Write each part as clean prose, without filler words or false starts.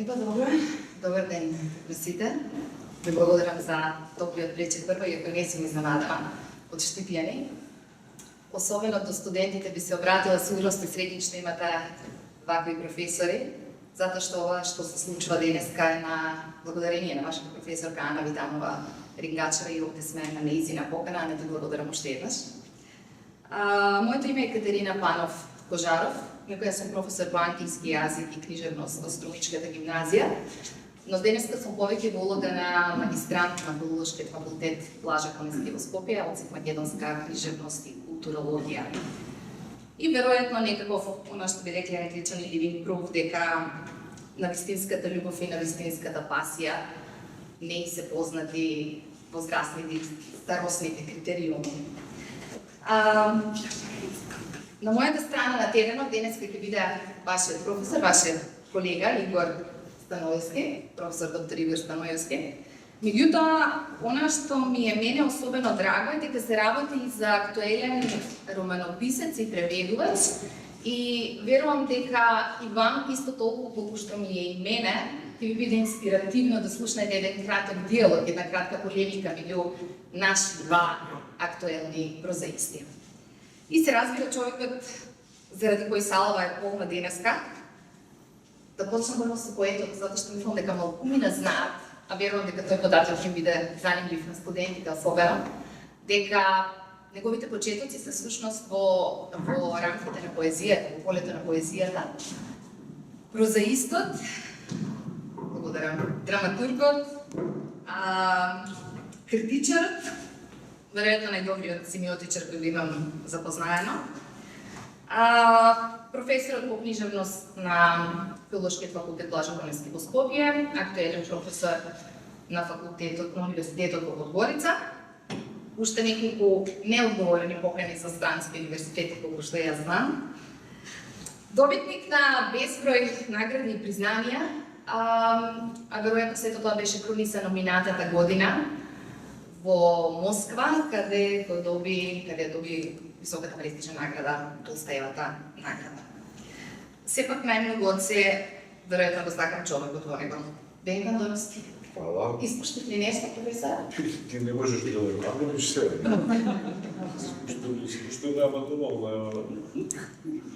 Добар ден на сите. Ви благодарам за топлиот вечер прво, иако не сум изненадана од Штипјани. Особено до студентите би се обратила, сигурно сте среќни што имате вакви професори, затоа што ова што се случува денеска е на благодарение на вашата професорка Ана Витанова Рингачева и овде сме на неизина покана, не ви благодарам уште еднаш. Моето име е Катерина Панов Кожаров, иако јас сум професор по англиски јазик и книжевност во Струмичката гимназија, но денеска сум повеќе во улога на магистрант на Филолошкиот факултет Блажа Коневски во Скопје, од македонска книжевност и културологија. И веројатно некаков, она што би рекли англичани, living proof дека на вистинската љубов и на вистинската пасија не се познати возрастните старосните критериуми. На мојата страна на теренот денес ќе биде вашиот професор, вашиот колега Игор Станојевски, професор доктор Игор Станојевски. Меѓутоа, она што ми е мене особено драго е дека се работи и за актуелен романописец и преведувач и верувам дека и вам исто толку колку што ми е и мене ќе ви биде инспиративно да слушнете еден краток диалог, една кратка полемика меѓу наши два актуелни прозаисти. И се разбира човекот заради кој салава е полна денеска, да почнам прво со поетот, затоа што мислам дека малкумина знаат, а верувам дека тој подател ќе биде занимлив на студентите, особено, дека неговите почетоци се всушност во рамките на поезијата, во полето на поезијата. Прозаистот, благодарам, драматургот, критичарот, веројатно најдобриот семиотичар кој го имам запознаено, професорот по книжевност на Филолошкиот факултет Блажа Коневски во Скопје, актуелен професор на факултетот на Универзитетот во Подгорица, уште неколку неодговорени покани со странски универзитети, колку што јас знам. Добитник на безброј награди и признанија, а веројатно сето тоа беше кронисано минатата година во Москва, каде доби високата престижна награда, Толстаевата награда. Сепак најмногу од се, веројатно го сакам човекот во него. Бенка Андоновски. Хвала. Испуштив ли нешто, професор? Ти не можеш да го камериш себе. Што нема доволно.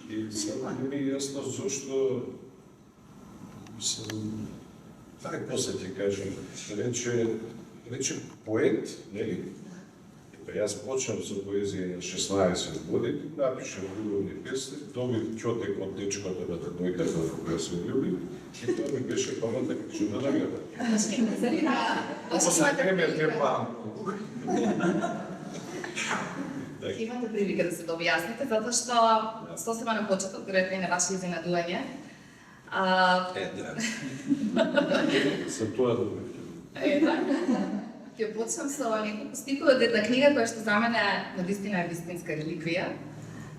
И сега не ми е јасно зашто тај после ти кажем, рече поет, нели? Јас почнав со поезија на 16 години, напишав љубовни песни, добив ќотек од дечкото на дојдев во која се љуби, и тоа ми беше памата книжна награда. После време те памтам. Имате прилика да се дообјасните, затоа што сосема на почеток, веројатно и на ваше изненадување. За тоа добив. Ќе почнам со неколку стихови од една книга која што за мене навистина е вистинска реликвија.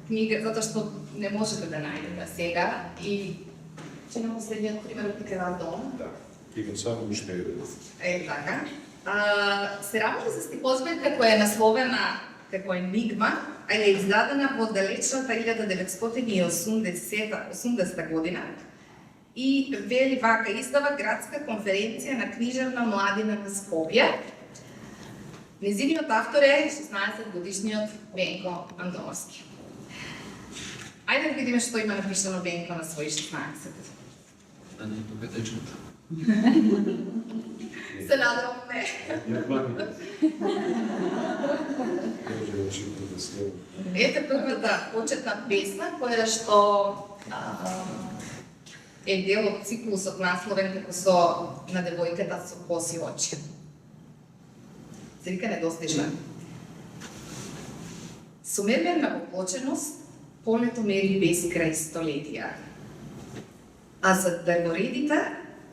Книга затоа што не можете да најдете сега и ќе нам следниот пример од Николас Дон. Да, имам само уште еден. Така. Се работи за стихозбирка која е насловена како Енигма, а е издадена во далечната 1980 година и вели вака: издава Градска конференција на книжевна младина на Скопје. Незиниот автор е 16-годишниот Бенко Андоновски. Ајде да видиме што има напишано Бенко на своји 16. Да не победечката. Се надевам не. Ете првата почетна песна која што е дел од циклусот насловен како со на девојката со коси очи. Се вика Недостижна. Со мермерна поплоченост полето мери без крај столетија. А за дрворедите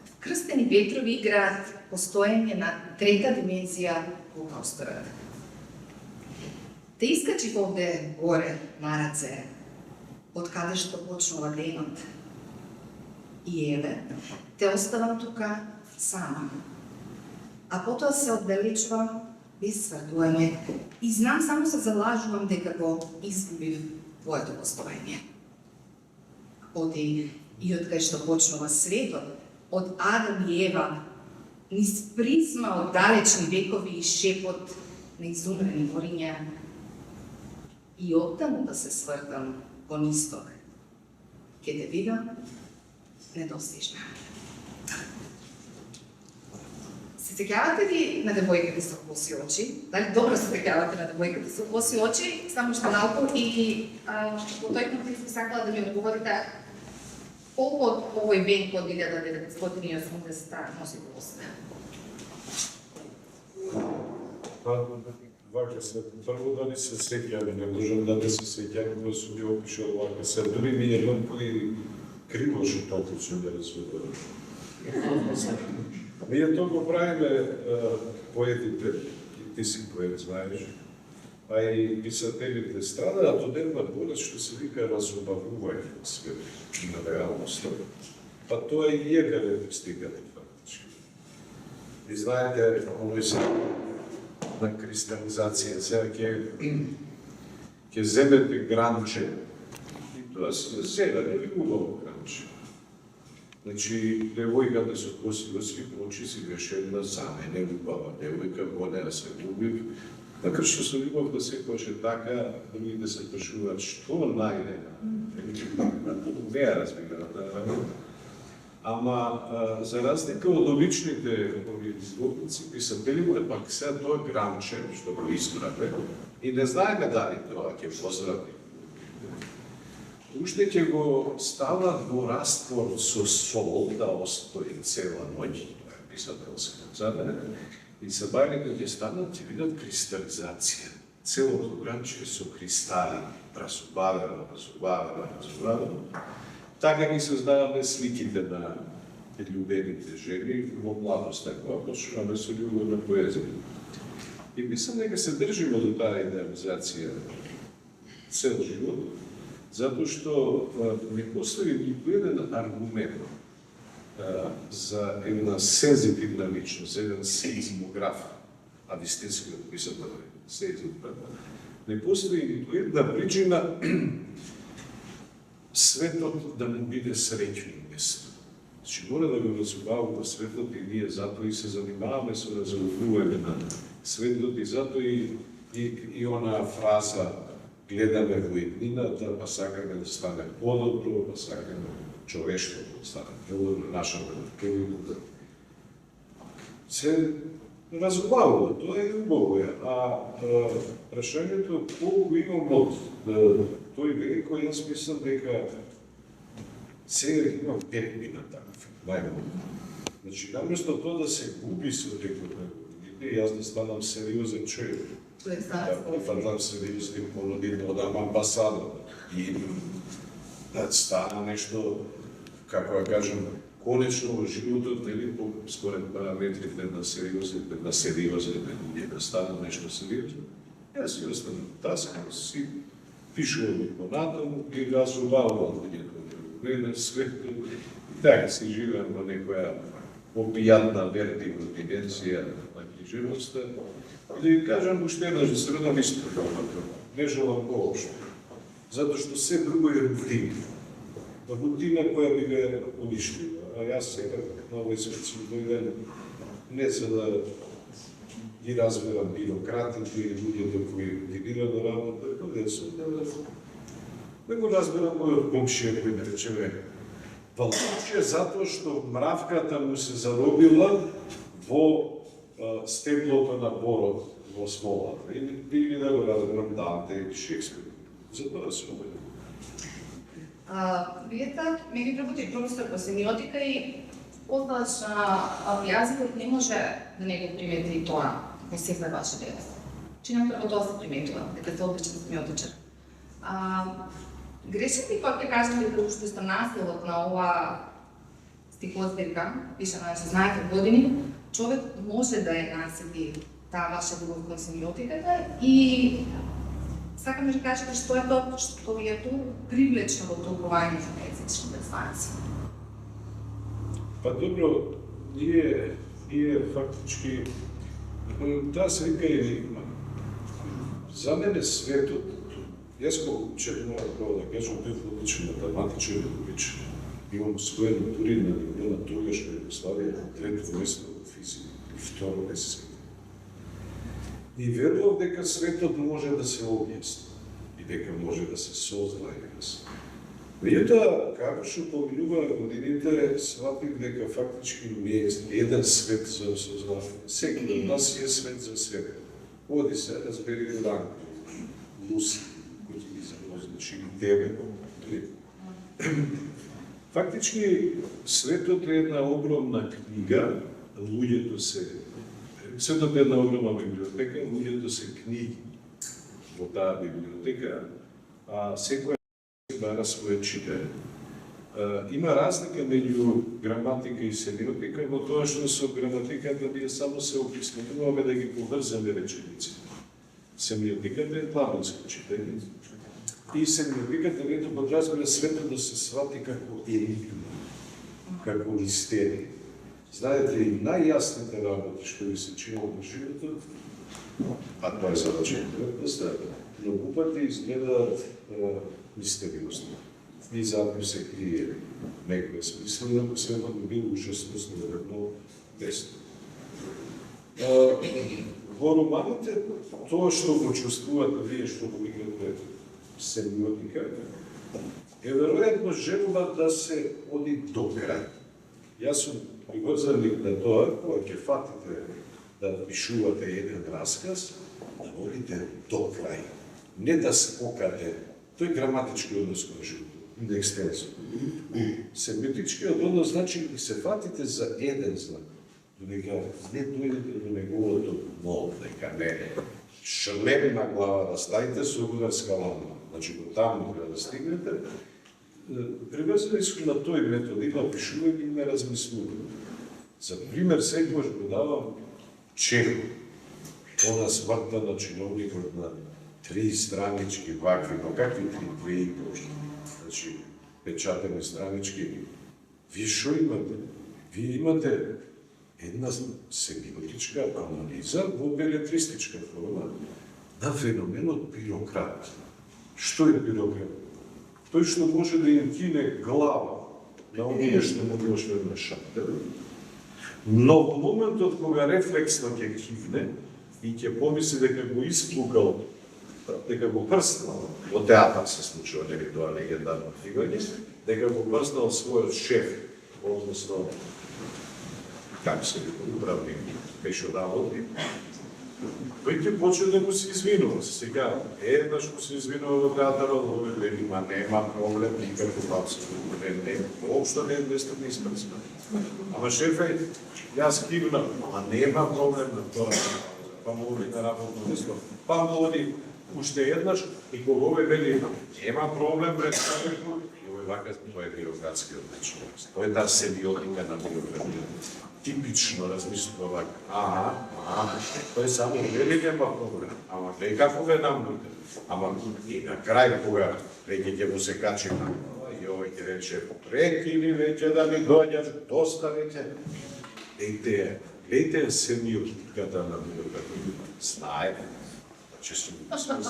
вкрстени ветрови играат постоење на трета димензија во просторот. Те искачи овде горе на раце, од каде што почнува денот. И еве, те оставам тука сама. А потоа се оддалечувам без свртување и знам, само се залажувам дека го изгубив твоето постоење. Оди и од кај што почнува светот, od Адам и Ева, низ призма од далечни векови и шепот на изумрени гориња, и оттаму да се свртам во исток, ке те видам недостижна. Се сеќавате ли на девојките со коси очи? Дали добро се сеќавате на девојките со коси очи? Само што малку и во тој контекст би сакала да ми одговорите колку од овој век од 1980 носи коса? Вака се, прво да не се сеќаме, не можам да не се сеќаме, но сум ја опишал вака се, дори ми е ломко и криво што толку сум ја разведувам. Ние тоа го правиме поетите, и ти си поет, знаеш, а и писателите страдаат од една болест што се вика разубавување на свет и на реалноста. Па тоа и е каде стигате фактички. И знаете, оној се на кристализација, сега ќе земете гранче, и тоа се зелено или убаво гранче. Значи, девојката со коси очи си беше една за мене убава девојка, во неа се убив, макар што со љубов да секогаш е така, другите се прашуваат што најде. Не ја разбирам, ама за разлика од обичните изговорници, писателите пак сега тоа гранче што го избраве и не знаеме дали тоа ќе поздрави. Уште ќе го стават во раствор со сол да остои цела ноќ, писателска задане, и сабајника ќе станат ќе видат кристализација. Целото гранче со кристали, разубавено. Така ги создаваме сликите на љубените жени во младост, кога почнуваме со љубовна поезија. И мислам дека се држиме до таа идеализација цел живот, затоа што не постои ниту еден аргумент за една сензитивна личност, еден сеизмограф, а вистинскиот писател е сеизмограф. Не постои ниту една причина светот да му биде среќно место. Значи, мора да го разубавува светот и ние затоа и се занимаваме со разубавување на светот и затоа и она фраза гледаме во иднината, па сакаме да стане подобро, па сакаме човештвото да стане подобро, нашата природа. Се разубавува, тоа е убаво, а прашањето колку имам од тој век, кој јас мислам дека сега имам 5 мина таков, најмалку. Значи, наместо тоа да се губи со текот на годините, јас да станам сериозен човек. Па да се види понудите од амбасадор и да стана нешто, како да кажем, конечно во животот, нели, според параметрите на сериозните луѓе, да стана нешто сериозно. Јас си останам таскам, си пишувам и понатаму и разубавувам луѓето. Светот, и така си живеам во некоја опијатна вертивна дименција на книжевноста. И да ви кажам уште еднаш, да се ведам исто, не желам поопшто. Затоа што се друго е рутина. Рутина која би ге уништила. А јас сега на овој свет сум дојден не за да ги разберам бирократите и луѓето кои дирираат на работа, не сум да го разберам мојот комшија кој да речеме валче затоа што мравката му се заробила во стеблото на борот во смолата. Или да го разберам Данте и Шекспир. Затоа се обидам. Вие ми ги работи професор по семиотика и познавач на јазикот не може да не го примети и тоа во сета ваша дейност. Чинам прво тоа се приметува, дека сте одличен семиотичар. Грешите ли кога ќе кажете дека уште сте населот на ова стихозбирка, пише на 16 години, човек може да ја наследи таа ваша љубов кон семиотиката и сакам да кажете што е тоа што ви е тоа привлечно во толкување на езичните станци. Па добро, ние фактички таа се вика енигма. За мене светот, јас колку учев, мора да кажам, бев одличен математичар и логичар. Имам освоено дури на ниво на тогашна Југославија, трето место во физика и второ естетика. И верувам дека светот може да се објасни и дека може да се сознае. Меѓутоа, како што поминуваа годините, сватив дека фактички не е еден свет за сознавање. Секој од нас е свет за себе. Оди се, разбери Ранко, Луси, кои ги запозначи тебе. Фактички, светот е една огромна книга, луѓето се... Светот е една огромна библиотека, луѓето се книги во таа библиотека, а секој бара своје читање. Има разлика меѓу граматика и семиотика во тоа што со граматиката ние само се описменуваме да ги поврзаме речениците. Семиотиката е планинско читање. И семиотиката ето подразбира светот да се свати како енигма, како мистерија. Знаете, и најјасните работи што ви се чинат во животот, а тоа е задачата предпоставка, многу пати изгледаат мистериозно. И затоа се крие некоја смислена, но светот би бил ужасно неверно место. Во романите, тоа што го чувствувате вие што го играте семиотика, е веројатно желба да се оди до крај. Јас сум пригодзаник на тоа, кога ќе фатите да пишувате еден расказ, да одите до крај. Не да се покате. Тој граматички однос кон животот, не екстензивно. Семиотичкиот однос значи да се фатите за еден знак, додека не дојдете до неговото дно, дека не шлем на глава да ставите со ударска ламна. Значи, до таму треба да стигнете. Привезали сум на тој метод и на пишување и на размислување. За пример, секогаш го давам Чехов. Она смртта на чиновникот на 3 странички вакви, но какви 3 и пошто? Значи, печатени странички. Вие шо имате? Вие имате една семиотичка анализа во белетристичка форма на феноменот бюрократ. Што е бюрократ? Тој што може да им кине глава на оние што му дошле на шаптер, но во моментот кога рефлексно ќе кивне и ќе помисли дека го исплукал, дека го прснал, во театар се случува, нели тоа легендарно фигурање, дека го прснал својот шеф, односно, како се вика, управник, беше работи, тој ќе почне да му се извинува. Сега, еднаш му се извинува во театарот, вели, ма нема проблем, никако абсолютно не, воопшто не е местот не испрсна. Ама шефе, јас кивнам, ама нема проблем на тоа, па му оди на работно место, па му оди уште еднаш и кога овој вели, нема проблем, представител, и овој вака, тоа е бирократскиот начин. Тоа е таа семиотика на бирократијата. Типично размислува вака, тоа е само вели нема проблем, ама не како ве намнуте. Ама и на крај кога веќе ќе му се качи на и овој ќе рече, прекини веќе да ми доаѓаш, доста веќе. Гледате семиотиката на бирократијата. Знае, че сум значи,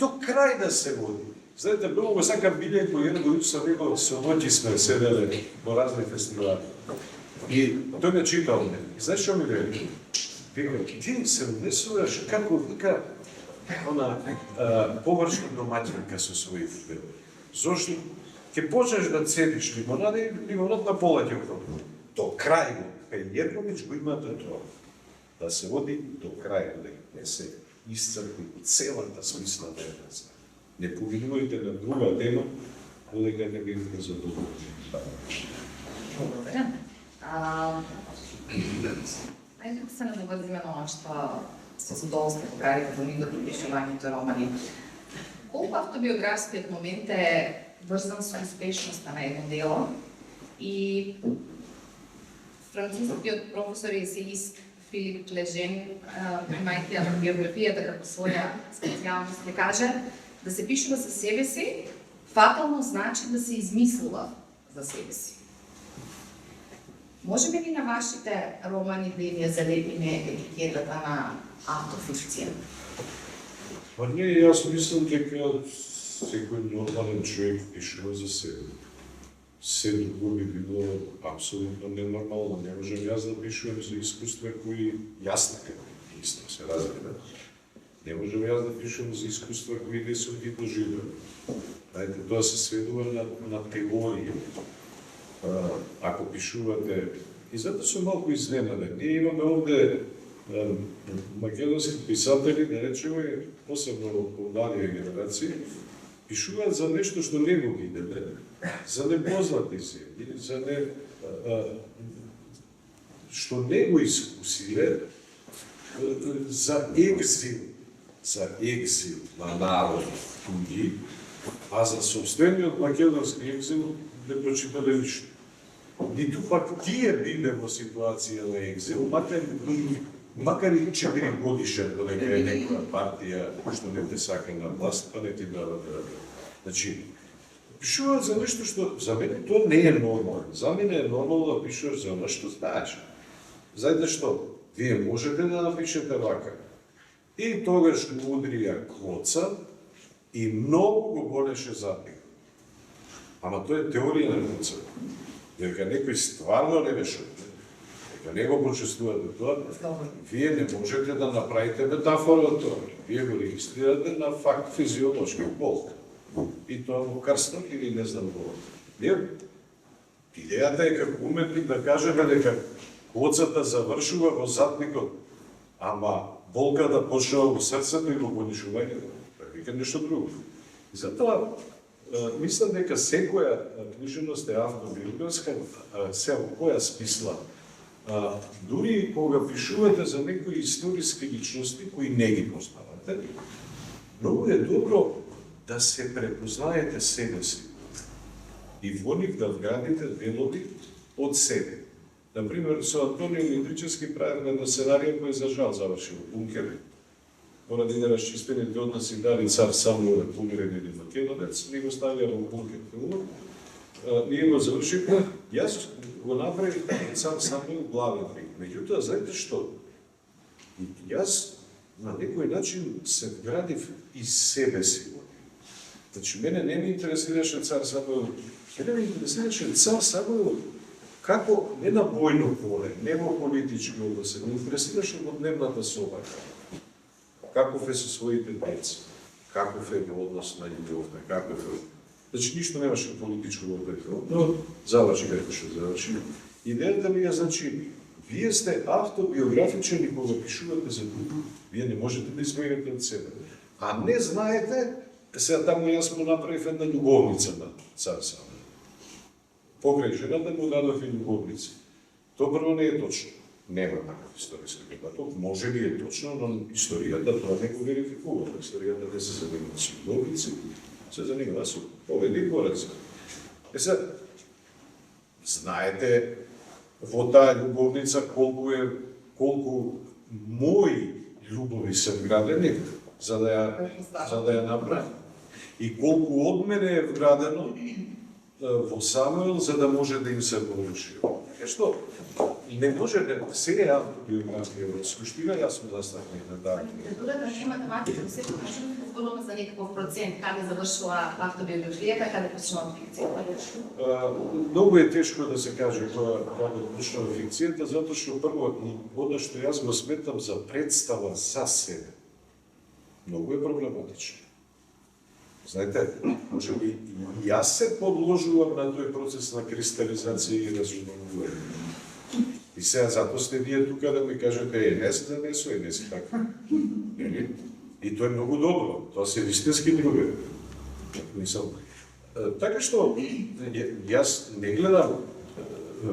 до крај да се води. Знаете, многу сакам билејко еден го сам рекол, со ноќи сме седеле во разни фестивали. И тој ме читал ме. И знаеш што ми вели? Вика, ти се однесуваш како вика она површна домаќанка со своји футбели. Зошто ќе почнеш да цедиш лимонада и лимонад на пола ќе го. До крај го. Кај Јерковиќ го имате тоа. Да се води до крај, да не се исцрпи целата смисла на една знак. Не повинувајте на друга тема, додека не бидете задоволни. Благодаря. Ајде да се наврзиме на она што со задоволство покажа во нивното пишувањето романи. Колку автобиографскиот момент е врзан со успешноста на едно дело и францускиот професор и есеист Филип Лежен, имајќи автобиографијата како своја специјалност, ќе каже да се пишува за себе си, фатално значи да се измислува за себе си. Може ли на вашите романи да им ја залепиме етикетата на автофикција? Па не, јас мислам дека секој нормален човек пишува за себе. се друго би било апсолутно ненормално. Не можам јас да пишувам за искуства кои јас така исто се разбира. Не можам јас да пишувам за искуства кои не сум ги доживел. Знаете, тоа се сведува на теорија. Ако пишувате, и затоа сум малку изненаден. Ние имаме овде македонски писатели, да речеме, посебно во младија генерација, пишуваат за нешто што не го виделе, за непознати се, или за не што не го искусиле, за екзил на народ туѓи, а за собствениот македонски екзил не прочитале ништо. Ниту пак тие биле во ситуација на екзил, макар и 4 годишен додека е некоја партија што не те сака на власт, па не ти дава да ради. Значи, пишуваат за нешто што за мене тоа не е нормално. За мене е нормално да пишуваш за оно што знаеш. Знаете што? Вие можете да напишете вака. И тогаш му удрија клоца и многу го болеше затник. Ама тоа е теорија на клоца. Дека некој стварно не беше, дека не го почувствувате тоа, вие не можете да направите метафора од тоа. Вие го регистрирате на факт физиолошки болка. И тоа во крстот или не знам кога. Идејата е како уметник да кажеме дека клоцата завршува во затникот, ама болката почнува во срцето и во понишувањето. Вика нешто друго. И затоа мислам дека секоја книжевност е автобиографска, се во која смисла. Дури кога пишувате за некои историски личности кои не ги познавате, многу е добро да се препознаете себе си и во нив да вградите делови од себе. Например, со Антонио Митричевски правевме една сценарија која за жал заврши во бункер. Поради неразчистените односи дали цар Самуил е помирен или македонец, ни го ставија во бункер филмот. Ние го завршивме, јас го направив цар Самуил главен лик. Меѓутоа, знаете што? Јас на некој начин се вградив и себе си. Значи, мене не ме интересираше цар Самуил, мене ме интересираше цар Самуил како не на војно поле, не во политички односи, ме интересираше во дневната соба. Каков е со своите деца, каков е во однос на љубовта, каков е... Значи, ништо немаше политичко во тој филм, но заврши како што заврши. Идејата ми е, значи, вие сте автобиографичен и кога пишувате за друг, вие не можете да измерите од себе. А не знаете, сега таму јас му направив една љубовница на цар Самуил. Покрај жената му дадов и љубовници. Тоа прво не е точно. Нема такав историски каталог. Може би е точно, но историјата тоа не го верификува. Историјата не се занимава со љубовници, се занимава со победи и поrazi. Сега, знаете во таа љубовница колку мои љубови се вградени за да ја направи. И колку од мене е вградено во Самуил за да може да им се поручи. Така што не може да се е автобиографија во суштина, јас сум застапник на таа. Литературата не математика, се можеме да зборуваме за некаков процент, каде завршува автобиографијата, каде почнува фикцијата? Многу е тешко да се каже каде почнува фикцијата, затоа што прво, оно што јас го сметам за представа за себе, многу е проблематично. Знаете, може би јас се подложувам на тој процес на кристализација и разумување. И сега затоа сте вие тука да ми кажете, не се занесува, не се така. И тоа е многу добро, тоа се вистински други. Мислам, така што, јас не гледам,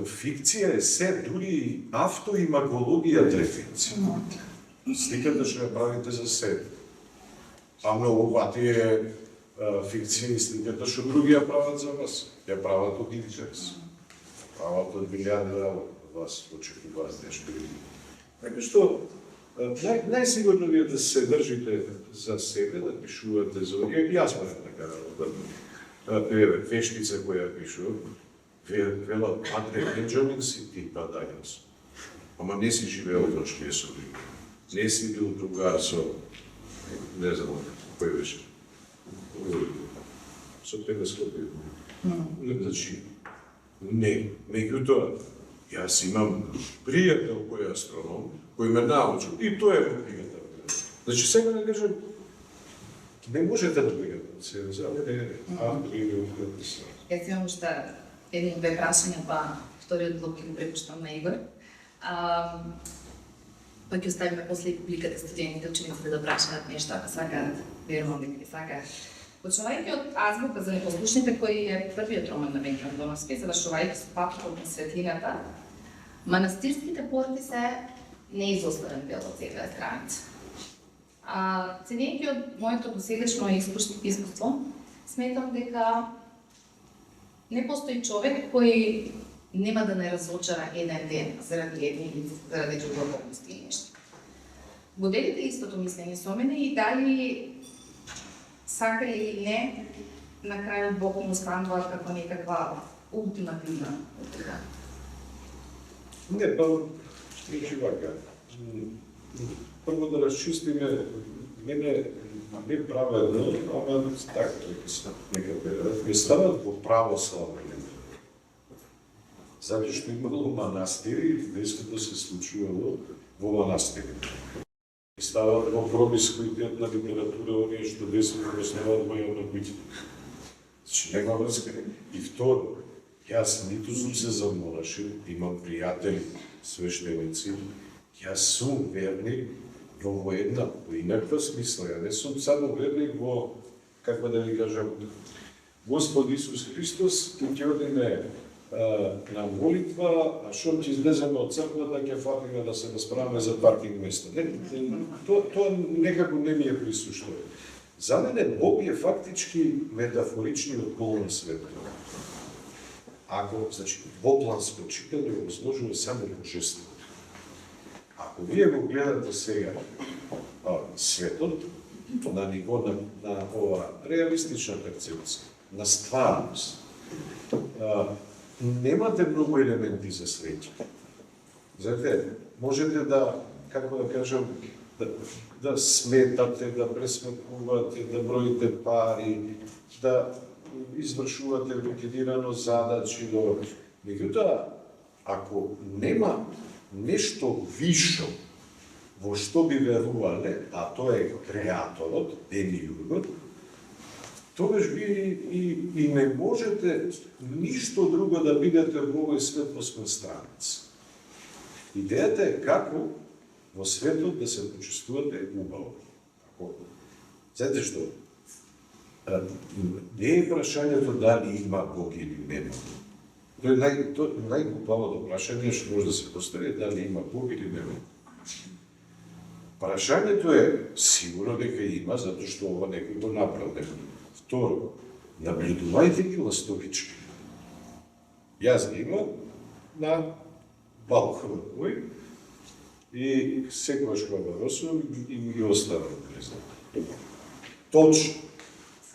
фикција е се, дури автоимагологијата е фикција. Сликата што ја правите за себе. А многу пати е фикција и сликата што други ја прават за вас. Ја прават од интерес. Прават од милиарди од вас очекуваат нешто. Така што, најсигурно вие да се држите за себе, да пишувате за... Јас можам така да вештица која пишувам, велат Андре Бенџамин си ти падајас. Ама не си живеел во Швесови. Не си бил другар со... не знам, кој беше. Со телескопи. Значи, Не, меѓутоа, јас имам пријател кој е астроном, кој ме научил, и тој е во книгата. Значи, сега да кажем, не можете да бидете се заведе автор или уметност. Јас имам уште едни-две прашања, па вториот блок ќе го препуштам на Игор. Па ќе оставиме после публиката студентите, учениците да прашаат нешто, ако сакаат, верувам дека ги сакаат. Почнувајќи од Азбука за непослушните, кој е првиот роман на Венка Антоновски, завршувајќи со Папкот на светлината, манастирските порти се неизоставен дел од целата страница. Ценејќи од моето досегашно искуство, сметам дека не постои човек кој нема да не разочара еден ден заради едни или заради други околности или нешто. Го делите истото мислење со мене и дали сака или не, на крајот Бог му станува како некаква ултимативна утеха. Не, па, значи вака. Прво да разчистиме, мене не праведно, ама така, некаде, ми стават во православни. Затоа што имало манастири и деското се случувало во манастири. И стават во промискуитет на литература, оние што десното основат во јавно битие. Значи, нема врска. И второ, јас ниту сум се замолашил, имам пријатели, свештеници, јас сум верник во една, во инаква смисла, ја не сум само верник во, како да ви кажам, Господ Исус Христос, ќе одиме на молитва, а шо ќе излеземе од црквата, ќе фатиме да се расправаме за паркинг место. Тоа некако не ми е присушно. За мене Бог е фактички метафоричниот пол на светот. Ако, значи, во планско читање го изложува само божеството. Ако вие го гледате сега светот на ниво на ова реалистична перцепција, на стварност, немате многу елементи за среќа. Знаете, можете да, како да кажам, да сметате, да пресметнувате, да броите пари, да извршувате рутинирано задачи, меѓутоа, ако нема нешто вишо во што би верувале, а тоа е креаторот, демиургот, тогаш вие и не можете ништо друго да бидете во овој свет освен страница. Идејата е како во светот да се почувствувате убаво. Знаете што? Не е прашањето дали има Бог или нема. Тоа е најглупавото прашање што може да се постави, дали има Бог или нема. Прашањето е сигурно дека има, затоа што ова некој го направи. Второ, наблюдувајте ги ластовички. Јас ги имам на балконот мој и секогаш кога росувам и ми ги оставам признат. Точно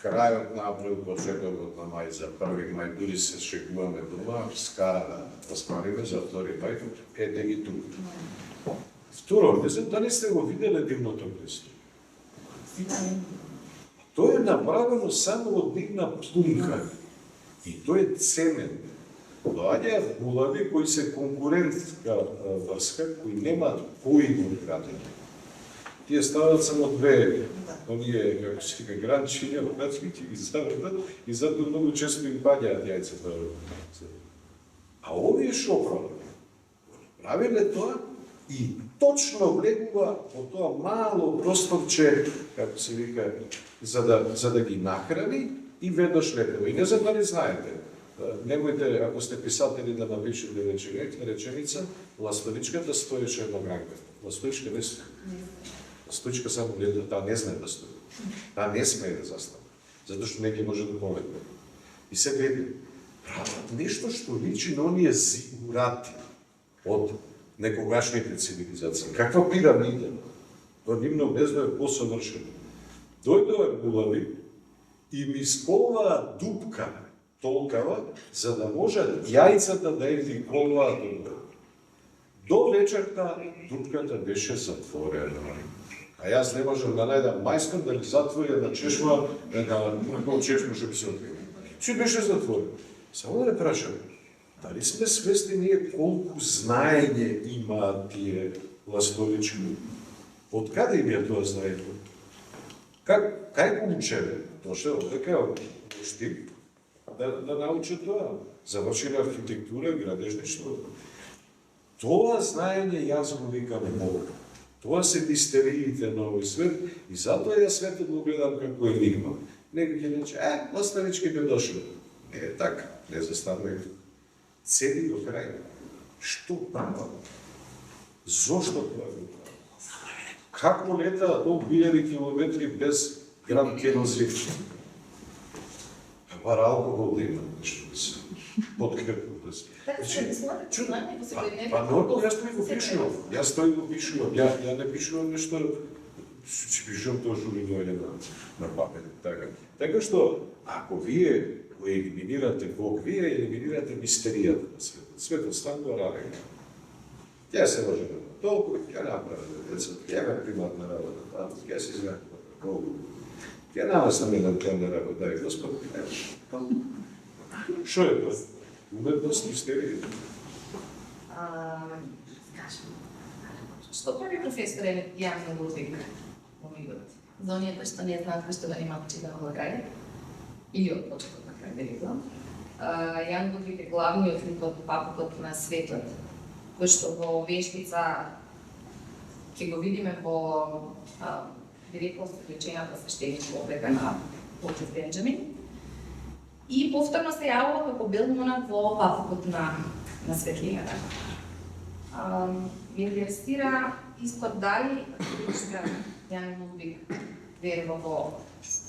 крајот на април, почетокот на мај, за 1 мај, дури се шегуваме дома, скара да спариме за 2 мај, ете ги тука. Второ, не знам дали сте го виделе дивното место. Тоа е направено само од нивна плунка. И тоа е цемент. Доаѓаат булави кои се конкурентска врска, кои немаат кои го градат. Тие стават само две, оние, како се вика, гранчиња, одначки ќе ги завртат и затоа многу често им паѓаат јајцата. А овие шо правиле тоа и точно влегува во тоа мало просторче, како се вика, за да ги нахрани и веднаш летува. И не знам дали знаете, немојте, ако сте писатели, да напишете реченица, ластовичката стоеше една гранка. Ластовичка не стои. Ластовичка само лета, таа не знае да стои. Таа не смее да застане, затоа што некој може да полетне. И сега прават нешто што личи на оние зигурати од некогашните цивилизации. Каква пирамида? Тоа нивно гнездо е посовршено. Дојдоа булави и ми сполваа дупка толкава, за да можат јајцата да ги колваат долу. До вечерта дупката беше затворена. А јас не можам да најдам мајстор да ги затвори една чешма, една чешма што би се открила. Си беше затворена. Само да не прашам, Дали сме свесни ние колку знаење имаат тие ластовички? Од каде им е тоа знаење? Кај го учеле? Дошле од дека штип да научат тоа. Завршиле архитектура, градежништво. Тоа знаење јас го викам Бог. Тоа се мистериите на овој свет и затоа ја светот го гледам како енигма. Некој ќе рече, ластавички би дошле. Не е така, не застанува тук. Цели до крај. Што прават? Зошто тоа го прават? Како лета до 1000 километри без грам керозин? Бар алкохол има, нешто да се подкрепува да се. Нормално, јас тој го пишувам. Ја не пишувам нешто, че пишувам тоа што ми дојде на памет. Така што, ако вие го елиминирате Бог, вие елиминирате мистеријата на светот. Светот станува равен. Тя се може да толку, ќе направи децата, ќе ме приматна работа, ќе се изгакува колку. Ќе навестам еден темна работа, и Господ, шо е тоа? Уметност, мистерија. Што прави професор Јан Лудвиг помигот? За оние кои што не знаат, кои што да нема почитано во Българија, или од почеток на крај да ви знам. Јан Лудвиг е главниот ликот папукот на светот, кој што во вештица ќе го видиме во директно заклучената свештеничка облека на Отец Бенџамин. И повторно се јавува како бел монах во папукот на светлината. Ми интересира исто дали Јан Лудвиг верува во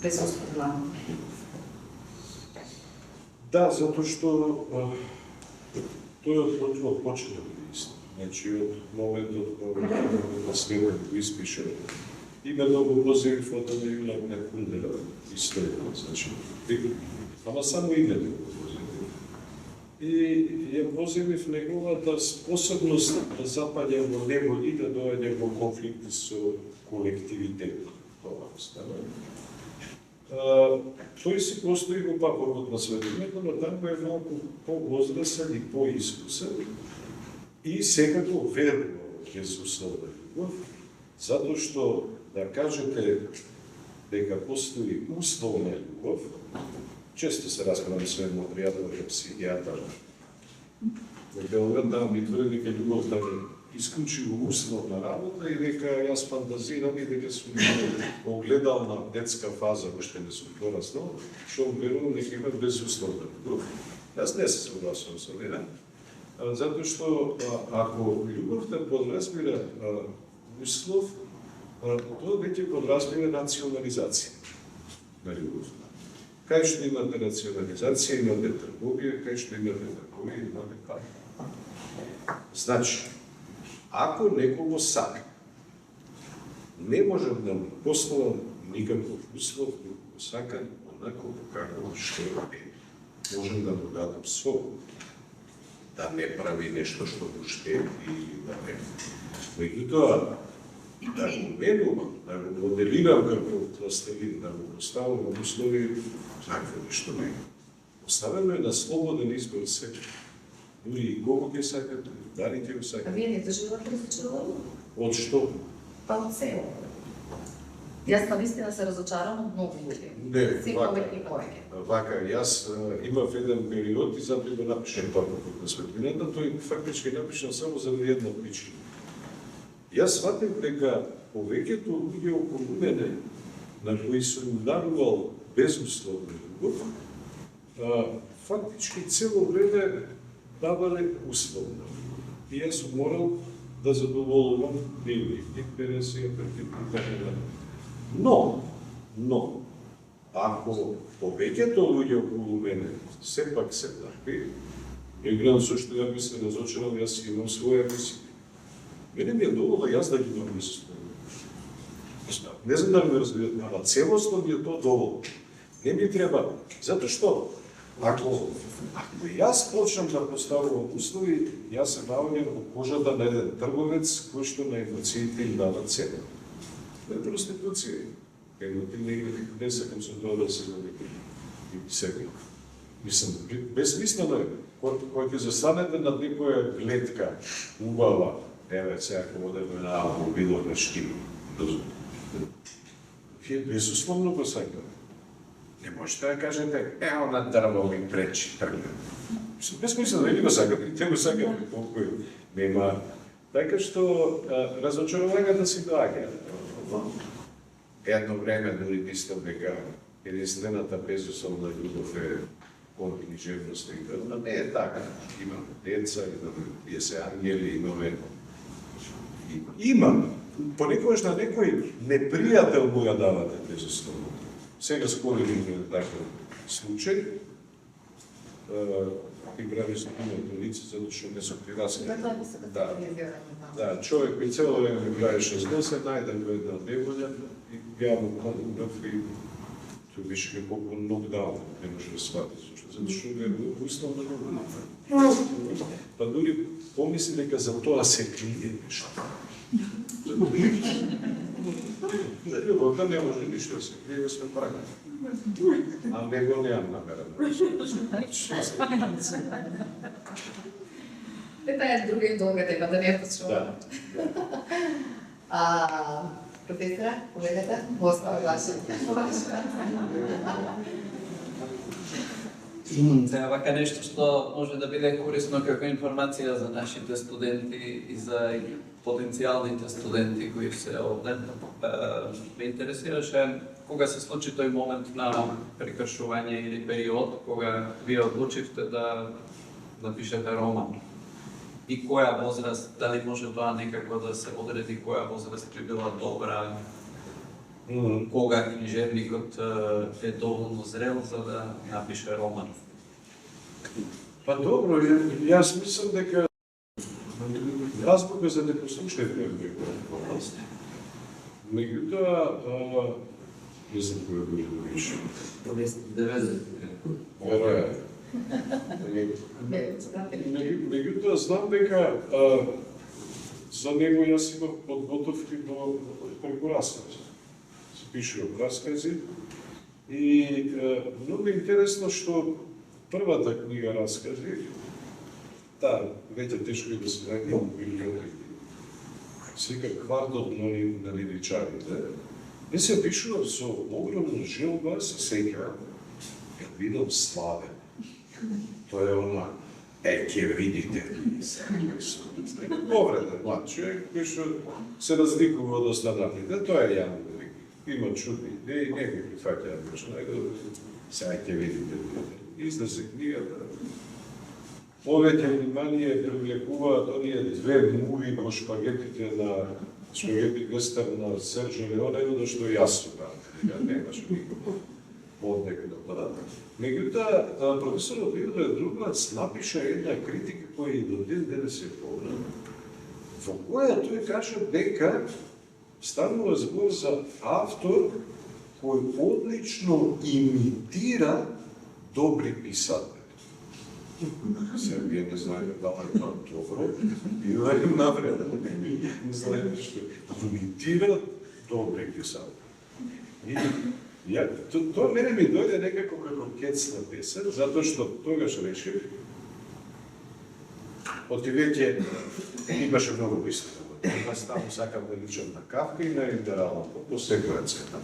безусловна. Да, затоа што тој од почне да биде истина. Значи, од моментот кога светот го испише, именно го позиви фото на Јулак Кундера, историјата, значи, ама само името го позиви. И ја позивив неговата способност да запаѓа во него и да доаѓа во конфликти со колективитет. Това става. Тој си постои во папокот на светот, но таму е малку по-возрасен и по-искусен и секако верува во безусловна љубов, затоа што да кажете дека постои условна љубов, често се расправам со едно пријател како психијатар. Во Белград да ми тврди дека љубовта е исклучиво условна работа и дека јас фантазирам и дека сум во огледална детска фаза, уште не сум пораснал, што верувам дека има безусловна љубов. Јас не се согласувам со неа, затоа што ако љубовта подразбира услов, тоа веќе подразбира национализација на љубовта. Кај што имате национализација, имате трговија, кај што имате трговија, имате пари. Значи, ако некого сака, не можам да му поставам никаков услов, да го сакам онако како што е. Можам да му дадам слобода, да не прави нешто што го штети или да не. Меѓутоа, да го менувам, да го моделирам како пластелин, да го поставам во услови, такво нешто не. Оставено е на слободен избор себе. Дури и кого ќе сакате, дали ќе го А сакате. вие не доживувате разочаровано? Од што? Па од село. Јас навистина се разочарам од многу луѓе. Не, Се вака. повеќе и повеќе. Вака, јас имав еден период и затоа го напишам папокот на светлината, тој фактички напишам само за една причина. Јас сватив дека повеќето луѓе околу мене, на кои сум дарувал безусловна љубов, фактички цело време давале условно. И јас сум морал да задоволувам нивни интереси и така. Но, ако повеќето луѓе околу мене сепак се такви, ја гледам со што ја би се разочарал, јас имам своја мисија. Мене ми е доволно јас да ги имам мисија. Не знам дали ме разбирате, ама целосно ми е тоа доволно. Не ми треба, затоа што ако јас почнам да поставувам услови, јас се наоѓам во кожата на еден трговец кој што на емоциите им дава цена. Това е проституција. Не сакам со тоа да се завикам. Мислам, безмислено е. кој ќе застанете над некоја гледка, убава, еве сега кога одеме на видов на штип, вие безусловно го сакате. Не можете да кажете, она дрво ми пречи, тргне. Безмислено, не го сакате, те го сакате колку нема. Така што разочарувањата си доаѓа. Едно време дури мислам дека единствената безусловна љубов е од книжевност, но не е така. Имаме деца, имаме се ангели, имам. Понекогаш на некој непријател му ја давате безусловно. Сега скоро имаме таков случај. И прави се името лице, затоа што не се прираска. Да, човек ми цело време ми правеше зло, се најдам во една девоја и ја му помогнав и тој беше како нокдаун, не може да свати зашто, затоа што ме уставно много. Па дури помисли дека за тоа се крие нешто. За љубовта не може ништо да се крие, сме прави. А него неам намера. Таа е друга и долга тема, да не ја почнуваме. Професора, колегата, остава ваше. Сега вака нешто што може да биде корисно како информација за нашите студенти и за потенцијалните студенти кои се овде. Ме интересираше кога се случи тој момент на прекршување или период кога вие одлучивте да напишете роман. И која возраст, дали може тоа некако да се одреди која возраст би била добра, кога книжевникот е доволно зрел за да напише роман? Па добро, јас мислам дека разлога за непослушните е некоја. Меѓутоа, не знам која би го више. 90. Веројатно. Меѓутоа, знам дека за него јас имам подготовки преку раскази. Се пишувам раскази и многу интересно што првата книга раскази, веќе тешко и да се најде во библиотеки. Сега квартот на лиричарите, не се пишува со огромна желба, се сеќавам, кога видам Славе. Тоа е она, ќе видите. Повреден млад човек, кој што се разликува од останатите, тоа е јавно велики. Има чудни идеи, не ги прифаќаат баш најдобро. Сега ќе видите. Излезе книгата. Повеќе внимание привлекуваат оние две муви во шпагетите на шпагети вестерн на Серджо Леоне, што јас сум правил. Немаше никакво поднек да падат. Меѓутоа, професорот Илдар Другац напиша една критика која и до ден денес е помна, во која тој кажа дека станува збор за автор кој одлично имитира добри писатели. Сега вие не знаете дали е тоа добро, бива им напред, не знаете што имитира добри писатели. Тоа мене ми дојде некако како кец на песен, затоа што тогаш решив, оти веќе имаше многу писатели. Јас таму сакам да личам на Кавка и на Едгар Алан По, по секоја цена.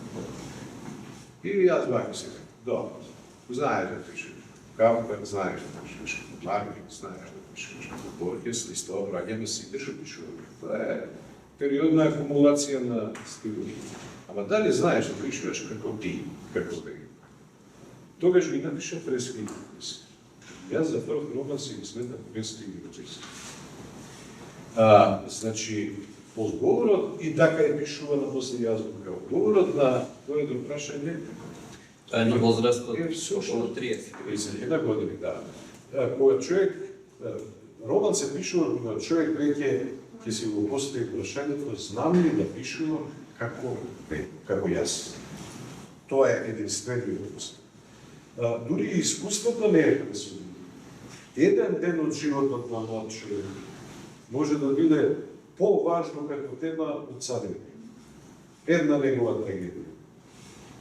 И јас бах се, добро, знаеш да пишеш. Кавка, знаеш да пишеш. Марник, знаеш да пишеш. Борхес, Листова, враѓаме сите што пишуваме. Тоа е периодна акумулација на стилови. Ама дали знаеш да пишуваш како ти, како веќе? Тогаш ги напиша прески и прески. Јас за прв роман си ги сметам прески и прески. Значи, одговорот и така е пишувано после јазбука. Одговорот на твоето прашање Тоа е на возраст од околу 30. 31 години, да. Кога човек, роман се пишува кога човек веќе ќе си го постави прашањето, знам ли да пишувам како јас. Тоа е единствениот вопрос. Дури и искуството не е пресудено. Еден ден од животот на млад човек може да биде поважно како тема од царевна. Една негова трагедија.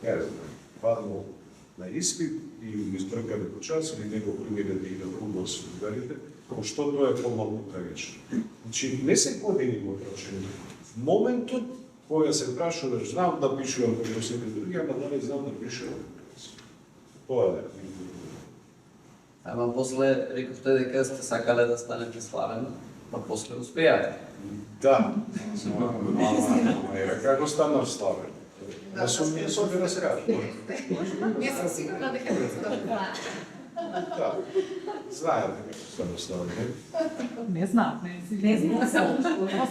Не знам, паднал на испит, и избркали по час, или него примере да иде фудбал со другарите, што тоа е помалку трагично. Значи, не се години во прашање. Моментот кога се прашуваш, знам да пишувам како сите други, ама дали знам да пишувам. Тоа е. Ама после рековте дека сте сакале да станете славен, па после успеате. Да. Како станав славен? Да сум не собе раскажа. Не сум сигурна дека не се добра. Да. Знаете како станав славен. Не знам, не знам.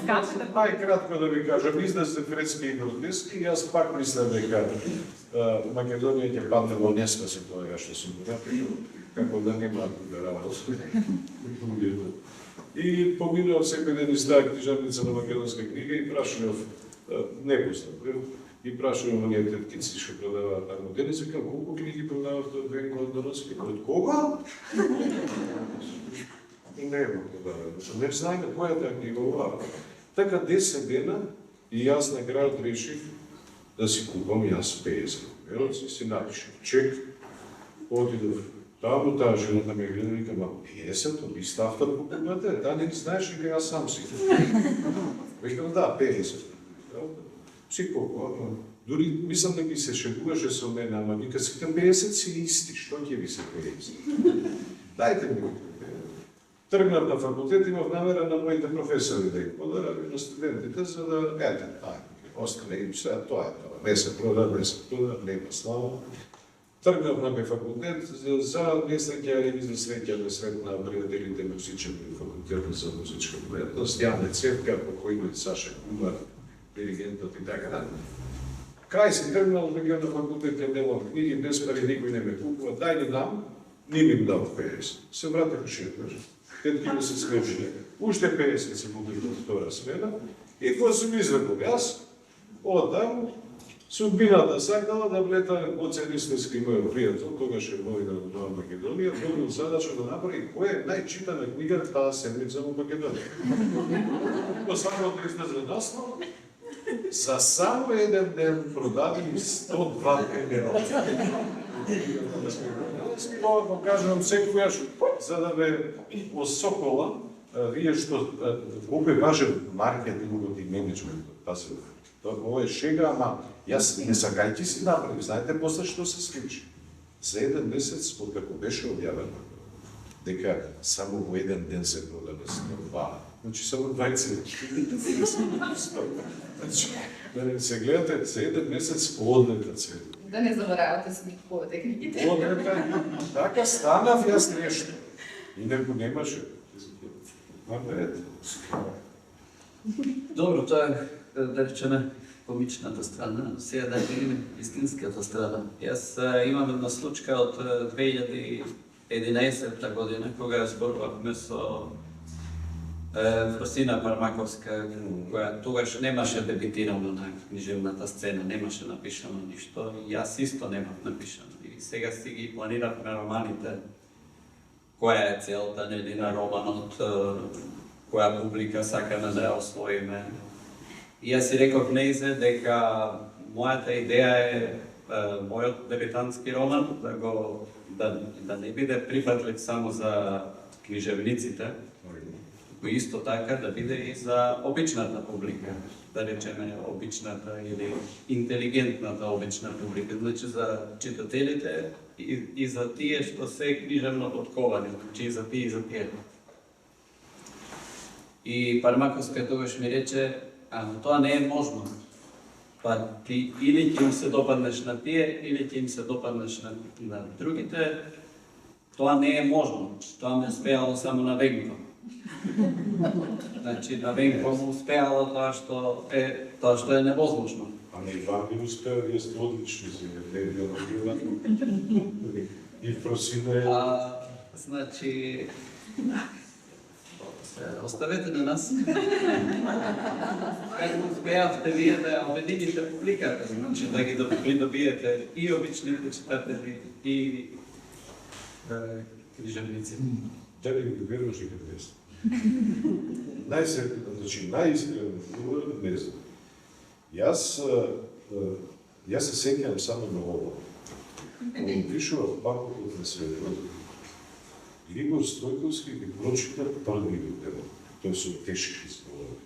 Скачате. Најкратко да ви кажам, изнесе френски и грозбиски, јас пак мислам дека Македонија ќе падне во несвест тоа што сум го напишал, како да нема да работи. И поминував секој ден из таа книжарница на македонска книга и прашував, непознат бил, и прашував оние теткици што продаваат таму. Денес викам, колку книги продававте од Венко Андоновски? Од кога? Нема продаваат, не знаеме која таа книга оваа. Така 10 дена и јас на крајот решив да си купам јас 50. Ево си напишав чек, отидов таму, таа жената ме гледа и вика, ма 50, ви ставта да купувате? Да, не знаеш дека јас сам си. Викам, да, 50. Си купувам. Дури мислам дека се шегуваше со мене, ама вика, сите 50 си исти, што ќе ви се 50? Дајте ми. Тргнав на факултет, имав намера на моите професори да ги подарам на студентите, за да, ете, остане им се, тоа е тоа. Не се прода, нема слава. Тргнав на факултет, за несреќа или за среќа на средна пријателите музичани факултетот за музичка уметност, Јане Цевка, покојниот Саша Кумар, диригентот и така натаму. Крај се тргнал, дека на факултет немав книги, без пари никој не ме купува, дај ни дам, не ми дав 50. Се вратив шетнаш. Тетки ми се скрепили. Уште 50 се купив од втора смена и кога сум изведнал јас, одам, судбината сакала да влета оценисниски мој пријател, тогаш е војна во Нова Македонија, добил задача да направи која е најчитана книга таа седмица во Македонија. По самото излезе наслов, за само еден ден продадени 102 пенера. Ова го кажувам секогаш, за да ве осокола, вие што купе важен маркетингот и менеджментот, пасите. Ова е шега, ама јас не сакајќи си направив. Знаете после што се случи? За еден месец, откако беше објавено, дека само во еден ден се продаде 102. Значи само 20. Значи, да се гледате, за еден месец однета цели. Да не заборавате да си ги купувате книгите. Однета, така станав јас нешто. Инаку немаше. Ето. Добро, тоа е, да речеме, комичната страна, сега да видиме истинската страна. Јас имам една случка од 2011 година, кога зборувавме со Фросина Пармаковска, која тогаш немаше дебитирано на книжевната сцена, немаше напишано ништо, и јас исто немав напишано. И сега си ги планиравме романите, која е целта нели на романот, која публика сакаме да ја освоиме. И јас си реков неизе дека мојата идеја е мојот дебитантски роман да не биде прифатлив само за книжевниците, но исто така да биде и за обичната публика, да речеме обичната или интелигентната обична публика, значи за читателите и за тие што се книжевно подковани, значи и за тие и за тие. И Пармаковска тогаш ми рече, тоа не е можно. Па ти или ќе им се допаднеш на тие, или ќе им се допаднеш на другите. Тоа не е можно. Тоа му успеало само на Венко. Значи, на Венко му успеало тоа што е невозможно. Ами вам ви успеа, вие сте одлични за неделно. И Фросина е... Значи... Оставете на нас. Како успеавте вие да ја обедините публиката, значи да ги придобиете и обичните читатели, и книжевници. Дали ги веруваш и како вест? Најискрен одговор, не знам. Јас се сеќавам само на ово. он пишува пакот на светот, Григор Стојковски ги прочита првите, тој се тешки зборови.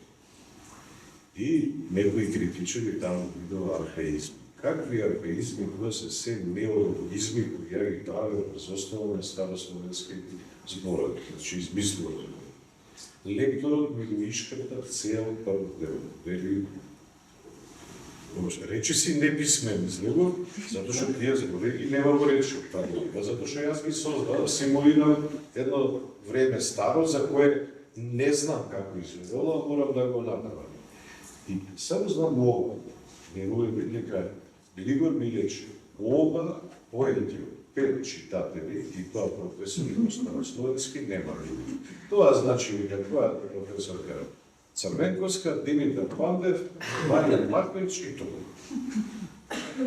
И некои критичари таму видува архаизми. Какви архаизми, тоа се се неологизми кои ја ги даваме през основа на старословенски зборови, значи измислување. Лекторот ми го ишкрта цел прв дел, вели речи си неписмен излего, затоа што тие зборови ги нема во речи, затоа што јас ги создав, симулирам едно време старо за кое не знам како изгледало, а морам да го направам. И само знам ова, негови дека Григор Милеч, оба поети, 5 читатели, и тоа професори по старословенски нема. Тоа значи дека тоа е професорка Црвенковска, Димитар Пандев, Маријан Маркович и тоа.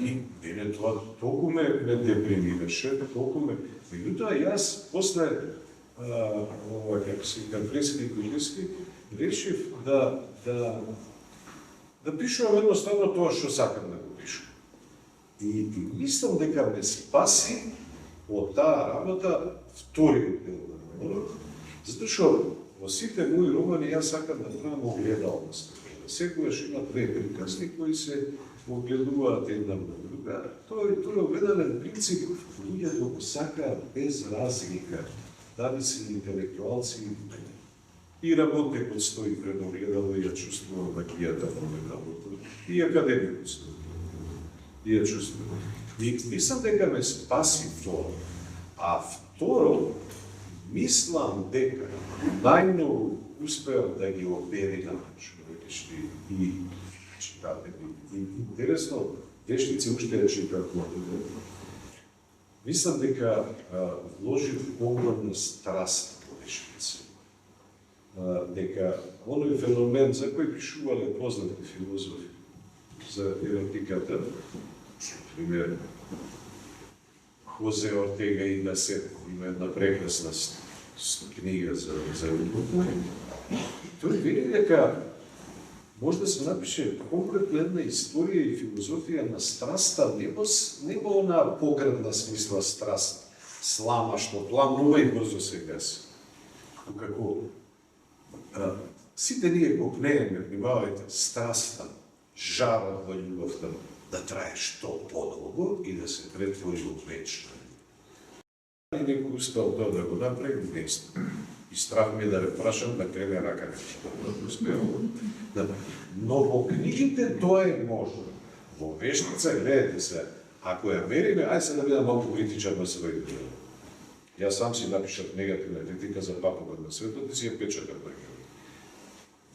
И мене тоа толку ме депримираше, толку ме... Меѓутоа јас после ова како се Карплески и Кујлески решив да пишувам едноставно тоа што сакам да го пишам. И мислам дека ме спаси од таа работа вториот дел на романот, затоа што во сите мои романи јас сакам да правам огледалност. Секогаш има две приказни кои се огледуваат една на друга. Тоа е обедален принцип, луѓето го сакаат без разлика, дали се интелектуалци и работникот стои пред огледало и ја чувствува магијата на огледалото, и академикот стои и ја чувствува. И мислам дека ме спаси тоа. А второ, мислам дека најмногу успеал да ги обединам човечки и читатели. И интересно, вештици уште ја читат младите. Мислам дека вложив огромна страст во вештици. Дека оној феномен за кој пишувале познати филозофи за еротиката, пример Хозе Ортега и Гассет, има една прекрасна книга за любовта. Тој вели дека може да се напише конкретно една историја и филозофија на страста, не во она погребна смисла страст, слама што пламнува и брзо се гаси. Како сите ние копнееме, внимавајте, страста, жарот во љубовта, да трае што подолго и да се претвори во вечно. И некој успел тоа да го направи, неистина. И страх ми е да не прашам, да крене рака нешто, да успеал. Но во книгите тоа е можно. Во вештица, гледате се, ако ја мериме, ајде се да бидам малку критичар на својите дела. Јас сам си напишав негативна критика за папогот на светот и си ја печатам на герој.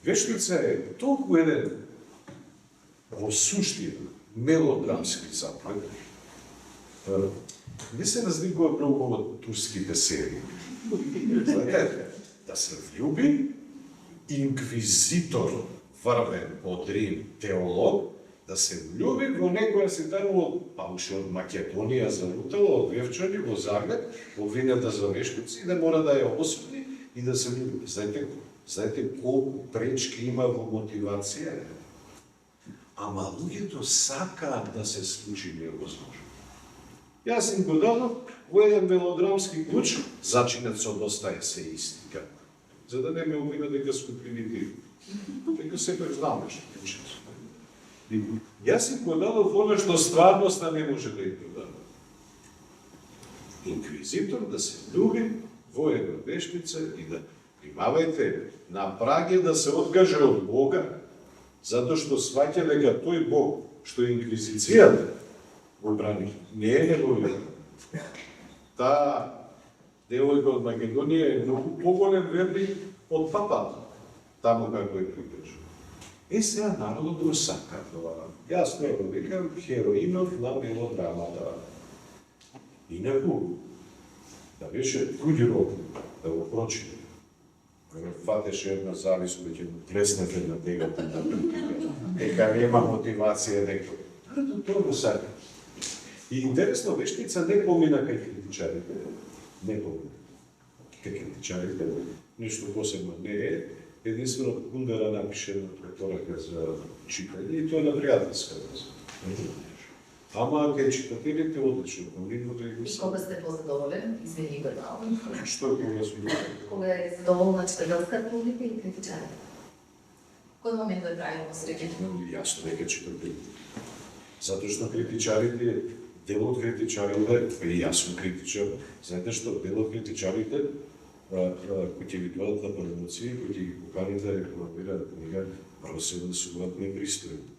Вештица е толку еден во суштина мелодрамски заплет. Не се разликува многу од турските серии. Знаете, да се влюби инквизитор врвен од Рим теолог, да се влюби во некоја се таму, па уште од Македонија залутала, од Вевчани во Загреб, во вината за вештици, и да мора да ја осуди и да се влюби. Знаете колку пречки има во мотивација? Ама луѓето сакаат да се случи невозможно. Јас им го дадов во еден мелодрамски клуч, зачинет со доста есеистика, за да не ме обвина дека сум примитивен. Дека секој знаме што пише. Јас им го дадов оно што стварноста не може да им го даде. Инквизитор да се влюби во една вештица и да примавајте на праге да се откаже од Бога, затоа што сваќа дека тој Бог што инквизицијата го брани, не е неговиот. Таа девојка од Македонија е многу поголем верник од папата, таму како е прикажа. Сега народот го сака тоа. Јас тоа го викам хероинов на мелодрамата. Инаку, да беше Куѓуров, да го прочита, фатеше една завис кој ќе плеснете на негативна критика, дека нема мотивација некој. Народот тоа го сака. И интересно, вештица не помина кај критичарите. Не помина. Кај критичарите ништо посебно не е. Единствено Кундера напише една препорака за читање и тоа на пријателска база. Ама кај читателите одлично, нивно да И кога сте позадоволен, извини го дал. Што кога сум Кога е задоволна читателска публика и критичарите? Кој момент да правилно среќа? Јасно дека читателите. Затоа што критичарите, дел од критичарите, и јас сум критичар, знаете што, дел од критичарите, кои ќе ви дојдат на промоции, кои ќе ги поканат да рекламираат книга, прво се да се бъдат непристојни.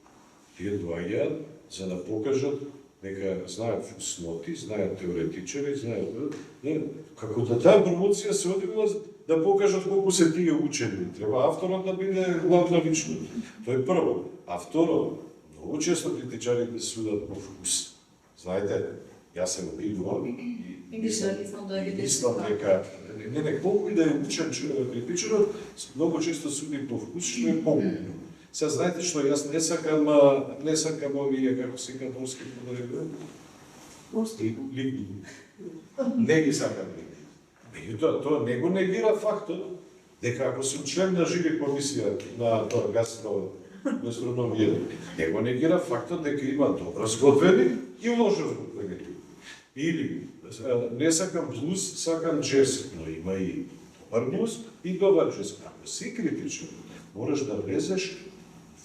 Тие доаѓаат за да покажат дека знаат фусноти, знаат теоретичари, знаат како да таа промоција се одвила да покажат колку се тие учени. Треба авторот да биде главна личност. Тоа е прво. А второ, многу често критичарите судат по вкус. Знаете, јас се обидувам И визуализмот доаѓа мислам дека не колку и да е учен критичарот, многу често суди по вкус, што е погубно. Сега знаете што, јас не сакам овие, како се католски подреби, лигни. Не ги сакам лигни. Меѓутоа, тоа не го негира фактот дека ако сум член на живи комисија на тоа гастрономија, не го негира фактот дека има добро сготвени и лошо сготвени. Или не сакам блуз, сакам джез, но има и добар блуз и добар джез. Ако си критичен, мораш да влезеш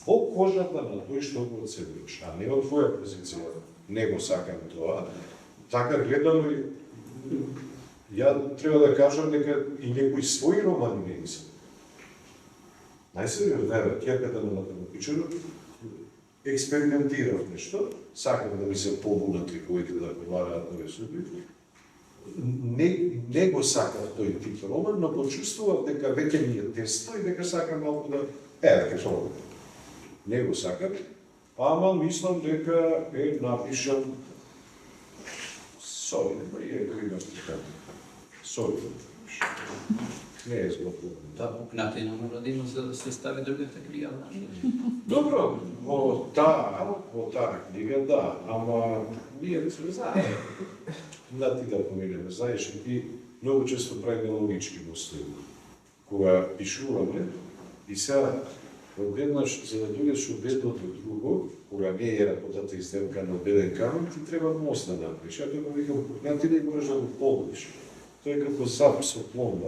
во кожата на тој што го оценуваш, а не од твоја позиција. Не го сакам тоа. Така гледам и ја треба да кажам дека и некои своји романи не ги се. Најсериозно, кјерката на математичарот експериментирав нешто, сакам да ми се побунат ликовите да говораат на судби. Не го сакав тој тип роман, но почувствував дека веќе ми е тесно и дека сакам малку да дека што не го сакам, ама мислам дека е напишан солидно и ето има така. Солидно. Не е злополно. Да, пукнатина на родина за да се стави другата книга. Добро, во таа книга, да, ама ние не сме знаеме. Да ти да поминеме, знаеш, и многу често правиме логички мисли. Кога пишуваме, и сега одеднаш, за да дојдеш од едно до друго, кога не е работата изделка на белен камен, ти треба мост да направиш. Ако го викам пукнатина и можеш да го погодиш. Тоа е како зап со пломба.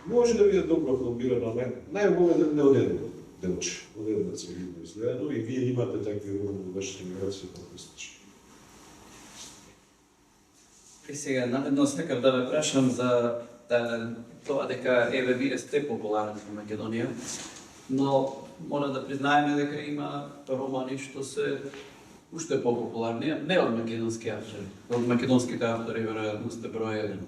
Може да биде добро пломбирано, најубаво е да биде од едно делче, од една цивилно изгледано, и вие имате такви романи во вашите генерација фантастични. И сега, наведно сакав да ве прашам за тоа дека еве вие сте популарни во Македонија, но мора да признаеме дека има романи што се уште популарни, не од македонски автори. Од македонските автори веројатно сте број еден.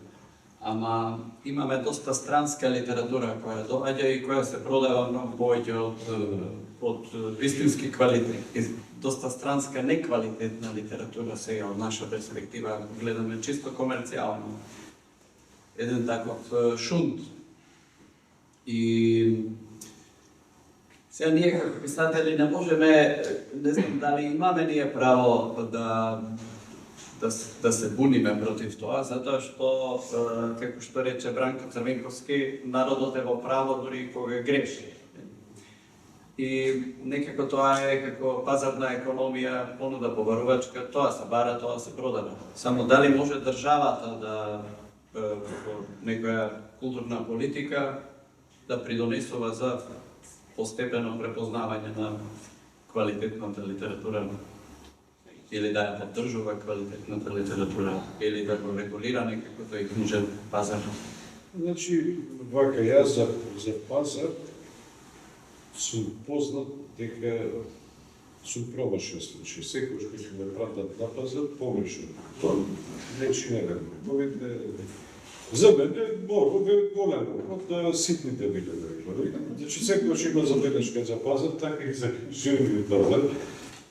Ама имаме доста странска литература која доаѓа и која се продава многу повеќе од вистински квалитет. И доста странска неквалитетна литература сега од наша перспектива гледаме чисто комерцијално. Еден таков шунт. И сега ние како писатели не можеме, не знам дали имаме ние право да се буниме против тоа, затоа што, како што рече Бранко Црвенковски, народот е во право дури и кога греши. И некако тоа е како пазарна економија, понуда побарувачка, тоа се бара, тоа се продава. Само дали може државата да во некоја културна политика да придонесува за постепено препознавање на квалитетната литература, или да ја поддржува квалитетната литература, или да го регулира некако тој книжен пазар. Значи, вака, јас за пазар сум познат дека сум промашен случај. Секојаш кој ќе ме пратат на пазар, погрешно. Тоа нечи не верувам. За мене моров е големо, од ситните биле. Значи, секојаш има забелешка за пазар, така и за живиот пазар,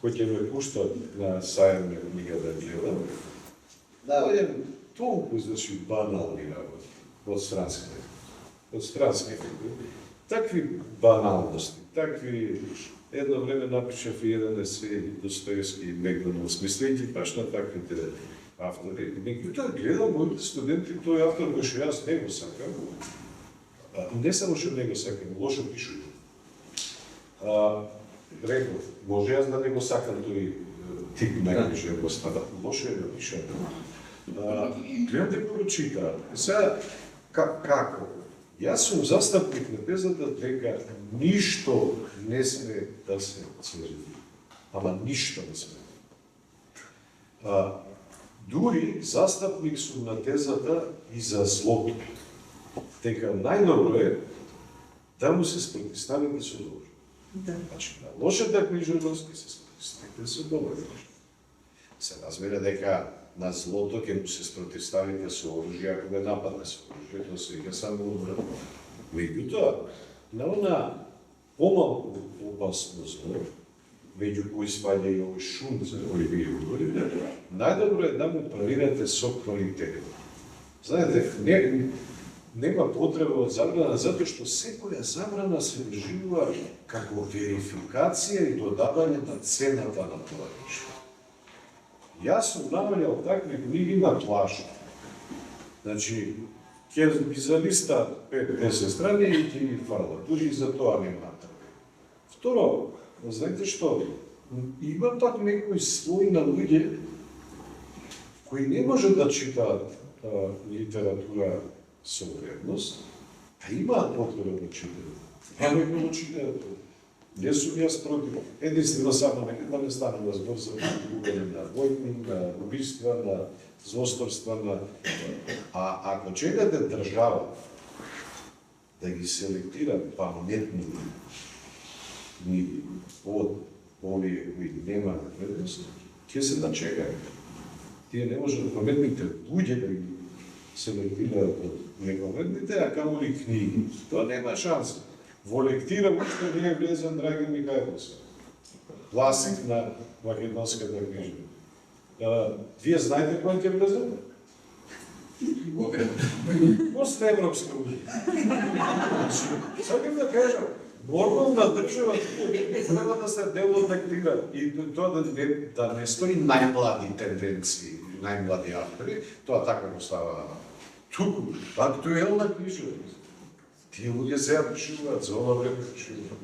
кој ќе ме пуштат на сајм книга да гледам. Да, толку, значи, банални работи од странските. Од странските. Такви баналности, такви... Едно време напишав и еден есеј Достоевски и Мекдоналдс, мислејќи баш на таквите автори. Меѓутоа гледам моите студенти, тој автор кој што јас не го сакам, не само што не го сакам, лошо пишува. Реков, може јас да не го сакам тој тип највише го става. Лошо е да пише. Гледам да прочита. Сега, како? Јас сум застапник на тезата дека ништо не сме да се цензурира. Ама ништо не сме. Дури застапник сум на тезата и за злото. Дека најдобро е да му се спротивставите со добро. Значи, на лошата книжевност ќе се спротивставите со добро. Се разбира дека на злото ќе му се спротивставите со оружје, ако ме нападне со оружје, тоа се ига само обратно. Меѓутоа, на она помалку опасно зло, меѓу кои спаѓа и овој шум за кој вие говорите, најдобро е да му парирате со квалитет. Знаете, нема потреба од забрана, затоа што секоја забрана се доживува како верификација и додавање на цената на тоа нешто. Јас сум намалјал такви книги на плажа. Значи, ќе ги залиста 5-10 страни и ќе ги фарла. Дури и за тоа нема треба. Второ, знаете што? Има так некои слои на луѓе кои не може да читаат литература со вредност, а имаат потреба да читаат. Ама го читаат. Не сум јас против. Единствено само да не станува збор за губење на војни, на убиства, на злосторства, А ако чекате држава да ги селектира паметни книги од овие кои нема вредност, ќе се да чекаат. Тие не може да паметните луѓе да ги селектираат од неповредните, а камоли книги. Тоа нема шанса. Во лектира уште не е влезен Драган Михајловски, класик на македонската книжевност. Вие знаете кој ќе влезе? После Европска унија. Сакам да кажам, нормална држава треба да се дел од лектира и тоа да не стои најмлади тенденции, најмлади автори, тоа така го става туку, актуелна книжевност. Тие луѓе сега пишуваат, за ова време пишуваат.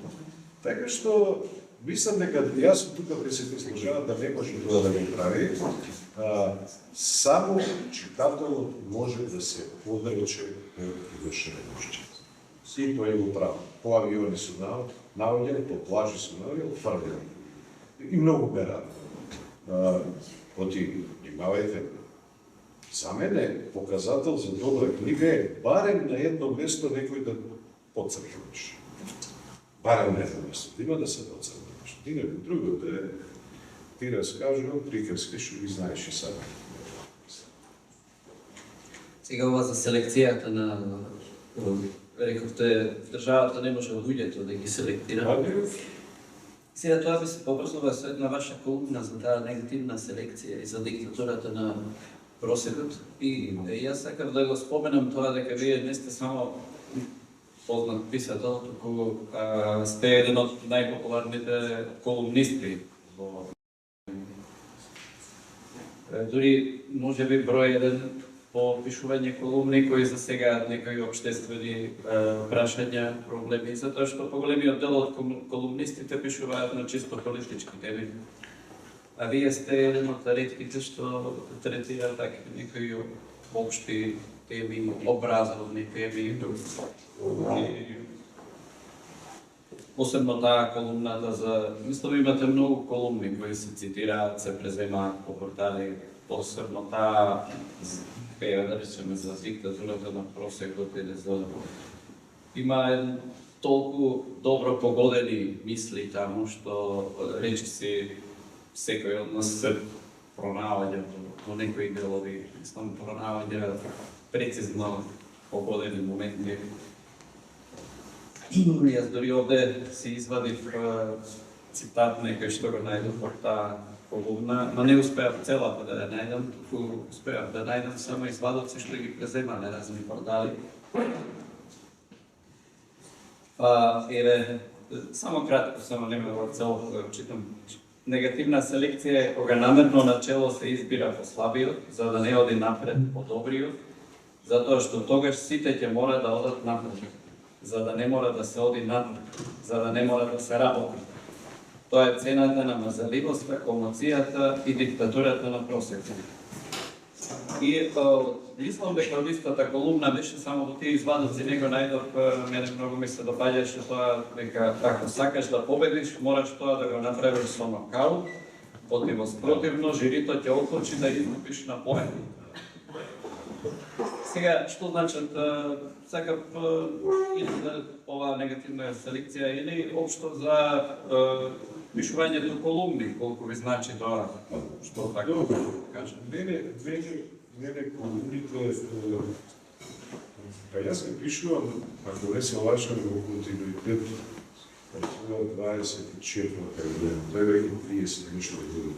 Така што, мислам дека јас тука при се служава да не може тоа да го прави, само читателот може да се одрече и да шренушче. И тој го прави. По авиони су наоѓани, по плажи су наоѓани, фрljani. И многу берат. Оти, имавајте. За мене показател за добра книга е барем на едно место некој да подцркнеш. Барем на едно место, има да се подцркнеш. Ти не друго да ти разкажувам, приказки, што ги знаеш и сам. Сега ова за селекцијата на... Рековте, државата не може луѓето да ги селектира. Сега тоа би се побрзува со една ваша колумна за таа негативна селекција и за диктатурата на просекот. И јас сакам да го споменам тоа дека вие не сте само познат писател, туку сте еден од најпопуларните колумнисти во... Дури може би број еден по пишување колумни кои засегаат некои општествени прашања, проблеми, затоа што поголемиот дел од колумнистите пишуваат на чисто политички теми. А вие сте еден од ретките што третира такви некои општи теми, образовни теми. Посебно таа колумната за... Мислам, имате многу колумни кои се цитираат, се преземаат по портали. Посебно таа, да речеме, за диктатурата на просекот или за... Има толку добро погодени мисли таму, што речиси секој од нас се пронаоѓа во некои делови, мислам, пронаоѓа прецизно погодени моменти. Јас дори овде си извадив цитат некој што го најдов во таа колумна, но не успеав целата да ја најдам, туку успеав да најдам само извадоци што ги презема на разни портали. Еве, само кратко, само нема во целото да го читам. Негативна селекција е кога намерно начело се избира послабиот, за да не оди напред по добриот, затоа што тогаш сите ќе мора да одат напред, за да не мора да се оди надвор, за да не мора да се работи. Тоа е цената на мазаливоста, комоцијата и диктатурата на просвета. И мислам дека листата колумна беше само во тие извадоци, него најдов, мене многу ми се допаѓаше тоа, дека ако сакаш да победиш, мораш тоа да го направиш со нокаут, противно жирито ќе одлучи да изгубиш на поен. Сега, што значат, сакав или за оваа негативна селекција, или општо за пишувањето колумни, колку ви значи тоа, што така да кажам. Мене колумните, па јас ги пишувам, ако не се лажам, во континуитет од 24-та година, тоа е веќе 30 нешто години.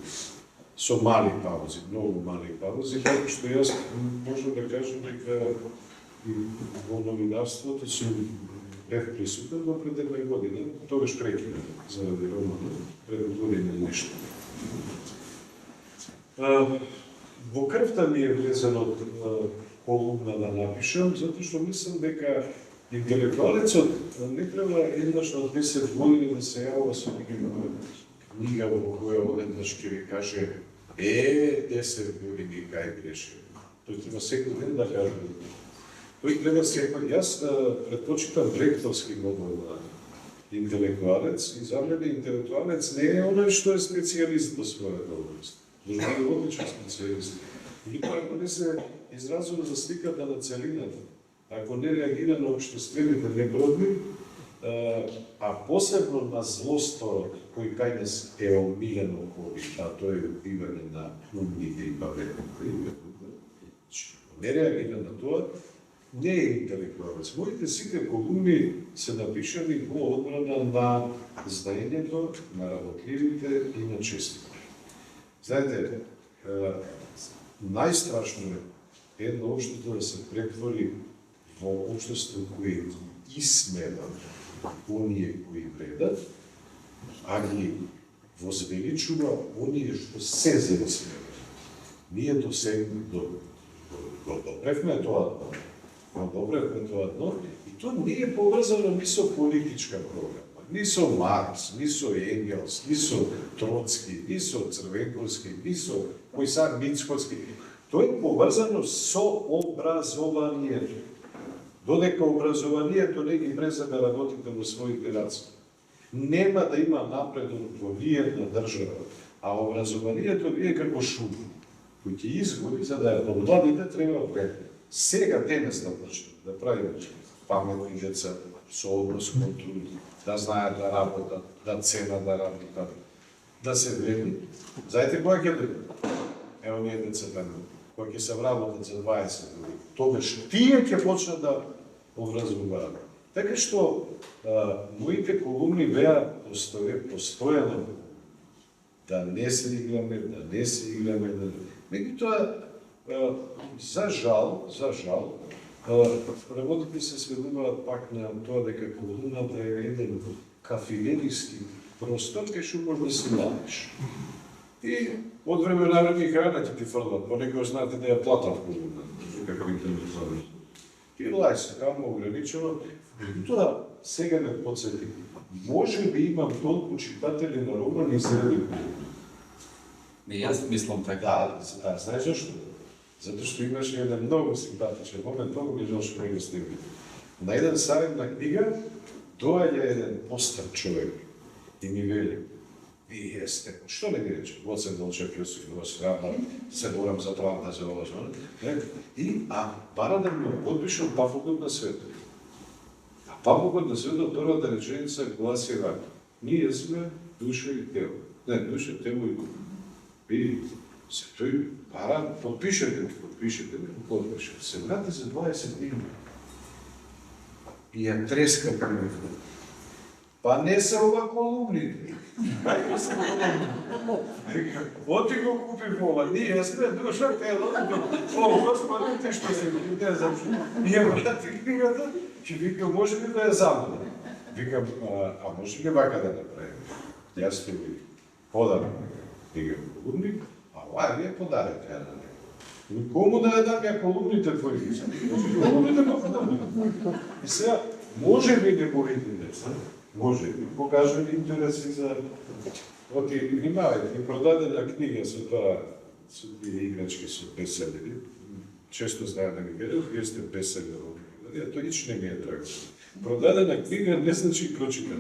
Со мали паузи, многу мали паузи, така што јас можам да кажам дека и во новинарството сум бев присутен до пред една година, тогаш прекинав заради романа, пред година нешто. Во крвта ми е влезено колумна да напишам, затоа што мислам дека интелектуалецот не треба еднаш на 10 години да се јавува со книга во која одеднаш ќе ви каже 10 години кај беше. Тој треба секој ден да каже. Тој треба секој. Јас предпочитам лекторски модел на интелектуалец и за мене интелектуалец не е оној што е специјалист во својата област. Должен да е одличен специјалист. И тоа ако не се изразува за сликата на целината, ако не реагира на општествените неправди, а посебно на злосто кој кај нас е омилено кој, а тоа е убивање на умните и паметните. Не реагира на тоа, не е интелектуалец. Моите сите колумни се напишани во одбрана на знаењето, на работливите и на честите. Знаете, најстрашно е едно општество да се претвори во општество кој исмева оние кои вредат, а ги возвеличува оние што се заисмева. Ние допревме тоа дно, и тоа не е поврзано ни со политичка програма, ни со Маркс, ни со Енгелс, ни со Троцки, ни со Црвенковски, ни со Којсар Мицкоски. Тоа е поврзано со образованието. Додека образованието не ги влезе да работите во своите раце, нема да има напредок во виједна држава, а образованието ви е како шум, кој ќе изгуби, за да ја подладите, треба време. Сега денес да почнем да правиме паметни деца со однос кон труд, да знаат да работат, да ценат да работат, да се вредни. Знаете која ќе дојде? Ево ние децата, кои ќе се вработат за 20 години, тогаш тие ќе почнат да образуваат. Така што моите колумни беа постојано да не се играме, меѓутоа за жал, работите се сведуваат пак на тоа дека колумната е еден кафилериски простор кај што може да се најдеш. И од време на време и храна ќе ти фрлат, понекогаш знаете да ја платам колумна, како интелектуалец. И лај се, тамо ограничено, тоа сега ме подсети. Може би имам толку читатели на романи заради колумна. Јас мислам така. Да, знаеш зашто? Затоа што имаше еден многу симпатичен момент, многу ми жал што не го снимам. На еден сарем на книга доаѓа еден постар човек и ми вели: "Вие сте, што не ми рече? Вот се долчев јас и вас рама, се борам за Атланта, за ова, и бара да ми подпишам пафокот на светот. А пафокот на светот првата реченица гласи вака: ние сме душа и тело. Не, душа, тело и дух. И се тој бара, подпишете, подпишете. Се врати за 20 дни. И ја треска према. Па не се ова колумните. Кај се колумните? Оти го купи ова, ние сме душа, тело, о, Господи, ти што се не знам што. И ја врати книгата, ќе вика, може ли да ја замена? Викам, а може ли вака да направим? Јас ќе ви подарам книга колумник, а ова ви е подарете ја на него. Кому да ја дам ја колумните твои лица? Колумните го подарам. И сега, може би неговите деца Може, и покажа интерес и за... Оти, внимавајте, и продадена книга со тоа, со тие играчки со бестселери. Често знаем да ми кажат, вие сте бестселер. Тоа ич не ми е драго. Продадена книга не значи прочитана.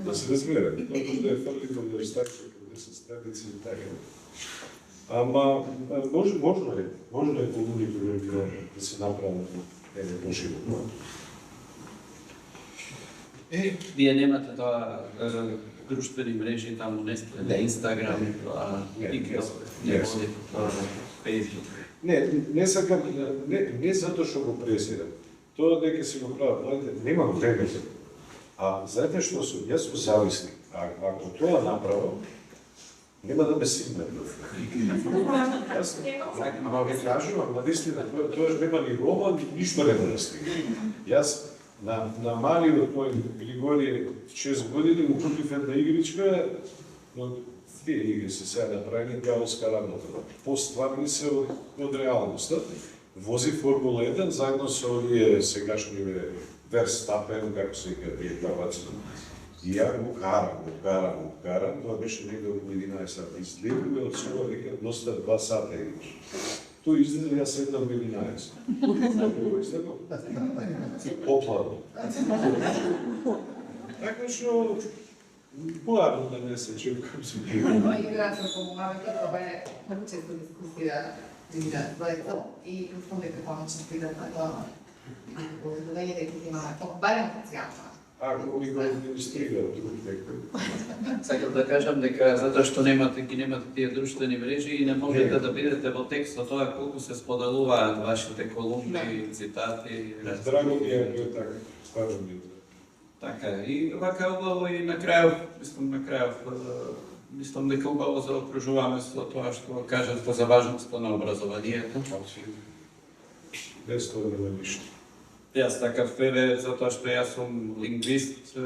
Да се разбере. Тоа може да е фрлито да стакше, да се страници и така. Ама, можно е полудито да се направи поживо. Вие немате тоа друштвени мрежи, таму не сте, Инстаграм, TikTok, не водите тоа, Facebook. Не сакам, не затоа што го презирам. Тоа дека си го прават, немам време. А знаете што сум? Јас сум зависник. Ако тоа направам, нема да ме симне. Јас ви кажувам, наистина, тоа нема ни роман, ништо не да стигне. Јас на малиот мој Григорije 6 години му купив една игричка, но тие игри се сега направени дјаволска работа. Постварни се од реалноста. Вози Формула 1 заедно со овие сегашни Верстапен, како се вика тие таваци. И ја го карам, тоа беше негде околу 11 сати. Излегуве од своја века, доста 2 сата играш. Тој излезе, јас седнам во 11. Го излегувам. Попладно. Така што, поладно да не се чуем како се бива. Игра со помалите, тоа е многу често дискусија за тоа и мислам дека помачно придат на тоа. Довење дека има барем потенцијално. Ако ми го администрира друг некој. Сакам да кажам дека затоа што ги немате тие друштвени мрежи и не можете да бидете во текст од тоа колку се споделуваат вашите колумни, цитати. Драго ми е така, стварно ми е. Така, и вака убаво и на крајов, мислам дека убаво заокружуваме со тоа што кажете за важноста на образованието. Без тоа нема ништо. Јас такав еве, затоа што јас сум лингвист,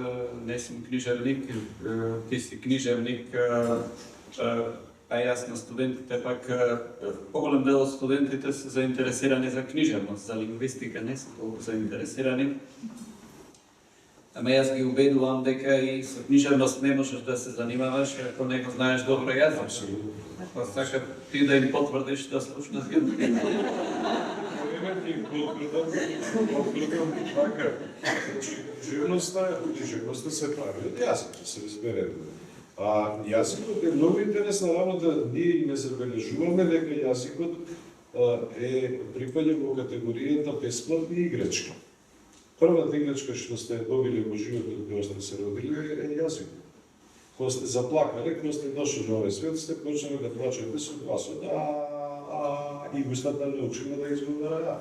не сум книжевник, ти си книжевник, а јас на студентите пак, поголем дел од студентите се заинтересирани за книжевност, за лингвистика не се толку заинтересирани. Ама јас ги убедувам дека и со книжевност не можеш да се занимаваш ако не го знаеш добро јазик. Па сакам ти да им потврдиш да слушнат ја. Живността се прави од јазик, да се разбере. А јазикот е многу интересна работа, ние не забележуваме дека јазикот припаѓа во категоријата бесплатни играчки. Првата играчка што сте добили во животот кога сте се родили е јазик. Кога сте заплакале, кога сте дошли на овој свет, сте почнали да плачете со гласот и устата научила да изговара.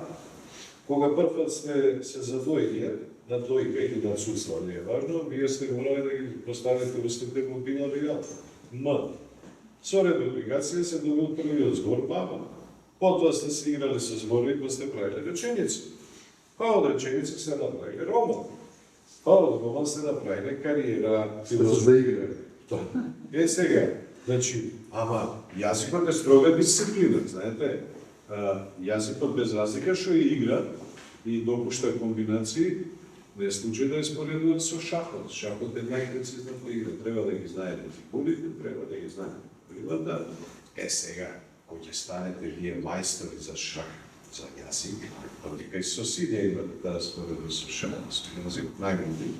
Кога првпат сте се задојле на дојка или на цуцла, не е важно, вие сте морали да ги поставите устите во била вигата. Со редовигација се добил првиот збор баба. Потоа сте се играли со зборови, па сте правили реченици. Па од реченици сте направили роман. Па од роман сте направили кариера, филозофија. Е сега, значи, ама јазикот е строга дисциплина, знаете. Јазикот без разлика што е игра и допушта комбинации, не е случај да ја споредуват со шахот. Шахот е најпрецизната игра. Треба да ги знаете фигурите, треба да ги знаете прилата. Сега, кога ќе станете вие мајстори за шах, за јазик, дека и соседија имате да споредуват со шах, со јазик најмуди.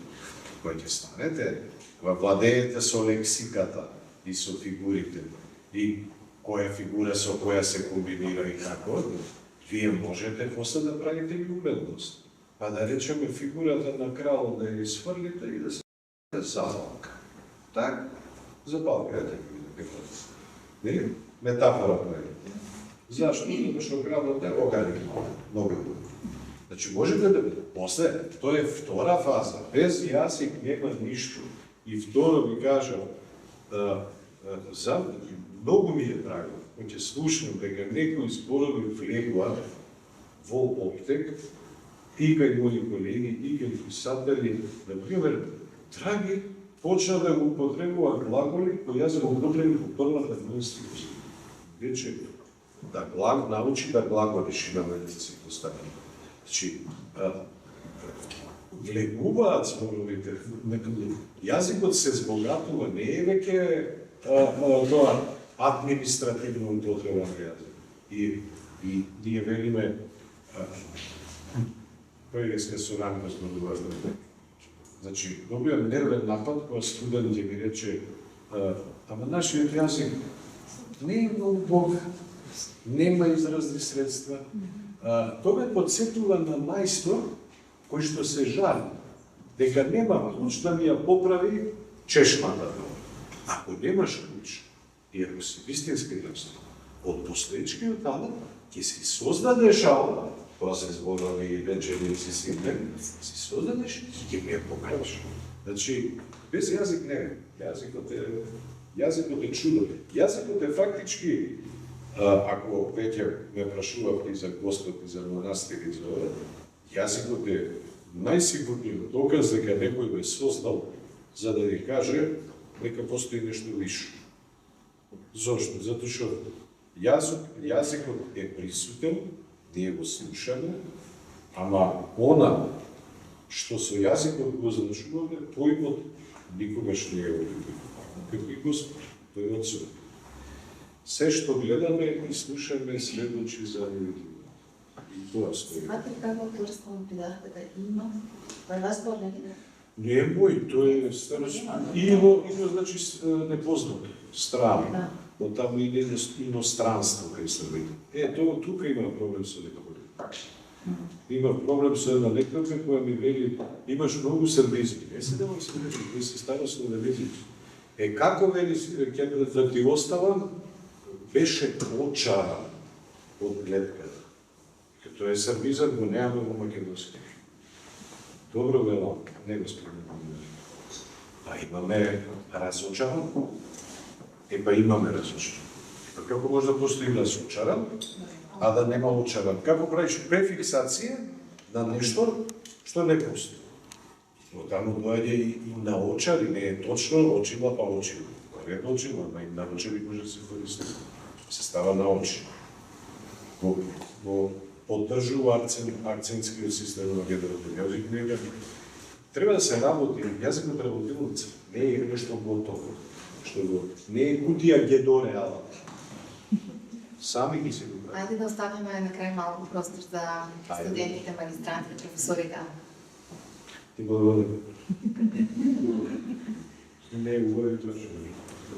Кога ќе станете, кога владеете со лексиката и со фигурите, и која фигура со која се комбинира и како, вие можете после да правите и уметност. Па да речеме фигурата на крал да ја изфрлите и да се запалка. Так? Запалка е така. Не? Метафора прави. Зашто? Zato што кралот е оганик. Много. Значи можете да... После, тоа е втора фаза. Без јазик нема ништо. И второ ви кажам, многу ми е драго, кога ќе слушнам дека некои зборови влегуваат во оптек и кај мои колеги, и кај писатели, например, драги, почна да го употребуваат глаголи кои јас го употребив во првата институција. Вече да научи да глаголиш и на медици поставени. Значи, влегуваат зборовите. Јазикот се збогатува, не е веќе тоа административно употреба на јазик. И ние велиме кој е скасуранка зборувате. Значи, добиам нервен напад кога студент ќе ми рече ама нашиот јазик не е многу богат, нема изразни средства. Тоа ме подсетува на мајстор кој што се жали дека нема клуч да ми ја поправи чешмата. Ако немаш клуч и ако си вистински мајстор, од постоечкиот талант ќе си создадеш аула, тоа се зборови и реченици сите, си создадеш и ќе ми ја поправиш. Значи, без јазик не е. Јазикот е чудо. Јазикот е фактички, ако веќе ме прашувавте за Господ и за монастири, јазикот е најсигурниот доказ дека некој го создал за да ни каже дека постои нешто више. Зошто? Затоа што јазикот е присутен, ние го слушаме, ама она што со јазикот го значуваме, поимот никогаш не е одбитен. Како и Господ, тој од Отцот. Се што гледаме и слушаме сведочи за луѓе. И тоа стои. Сматрате како авторство му придавате да има? Тоа е ваш збор, нели? Не е мој, тој е старост. Ино значи непознато, страно. Но таму иде иностранство кај Србите. Тоа тука има проблем со лекторите. Има проблем со една лекторка која ми вели, имаш многу србизми. Не се демам србизми, кои се старост на везици. Како вели, ќе да ти оставам, беше очаран од гледката. Като е србизам, го немаме во македонски. Добро вело, не го спомнам. А имаме разочаран, па имаме разочаран. Како може да постои разочаран, а да нема очаран? Како правиш префиксација на нешто што не постои? Но таму доаѓа и на очари, не е точно очила па очила. Не е очила, ама и на очари може да се користи. Се става на очи. Го поддржува акцентскиот систем на македонскиот јазик. Треба да се работи, јазикот работилница не е нешто готово. Не е кутија гедореала. Сами ги се го прават. Ајде да оставиме на крај малку простор за студентите, магистрантите, професорите. Ти благодарам. Не е говори тоа што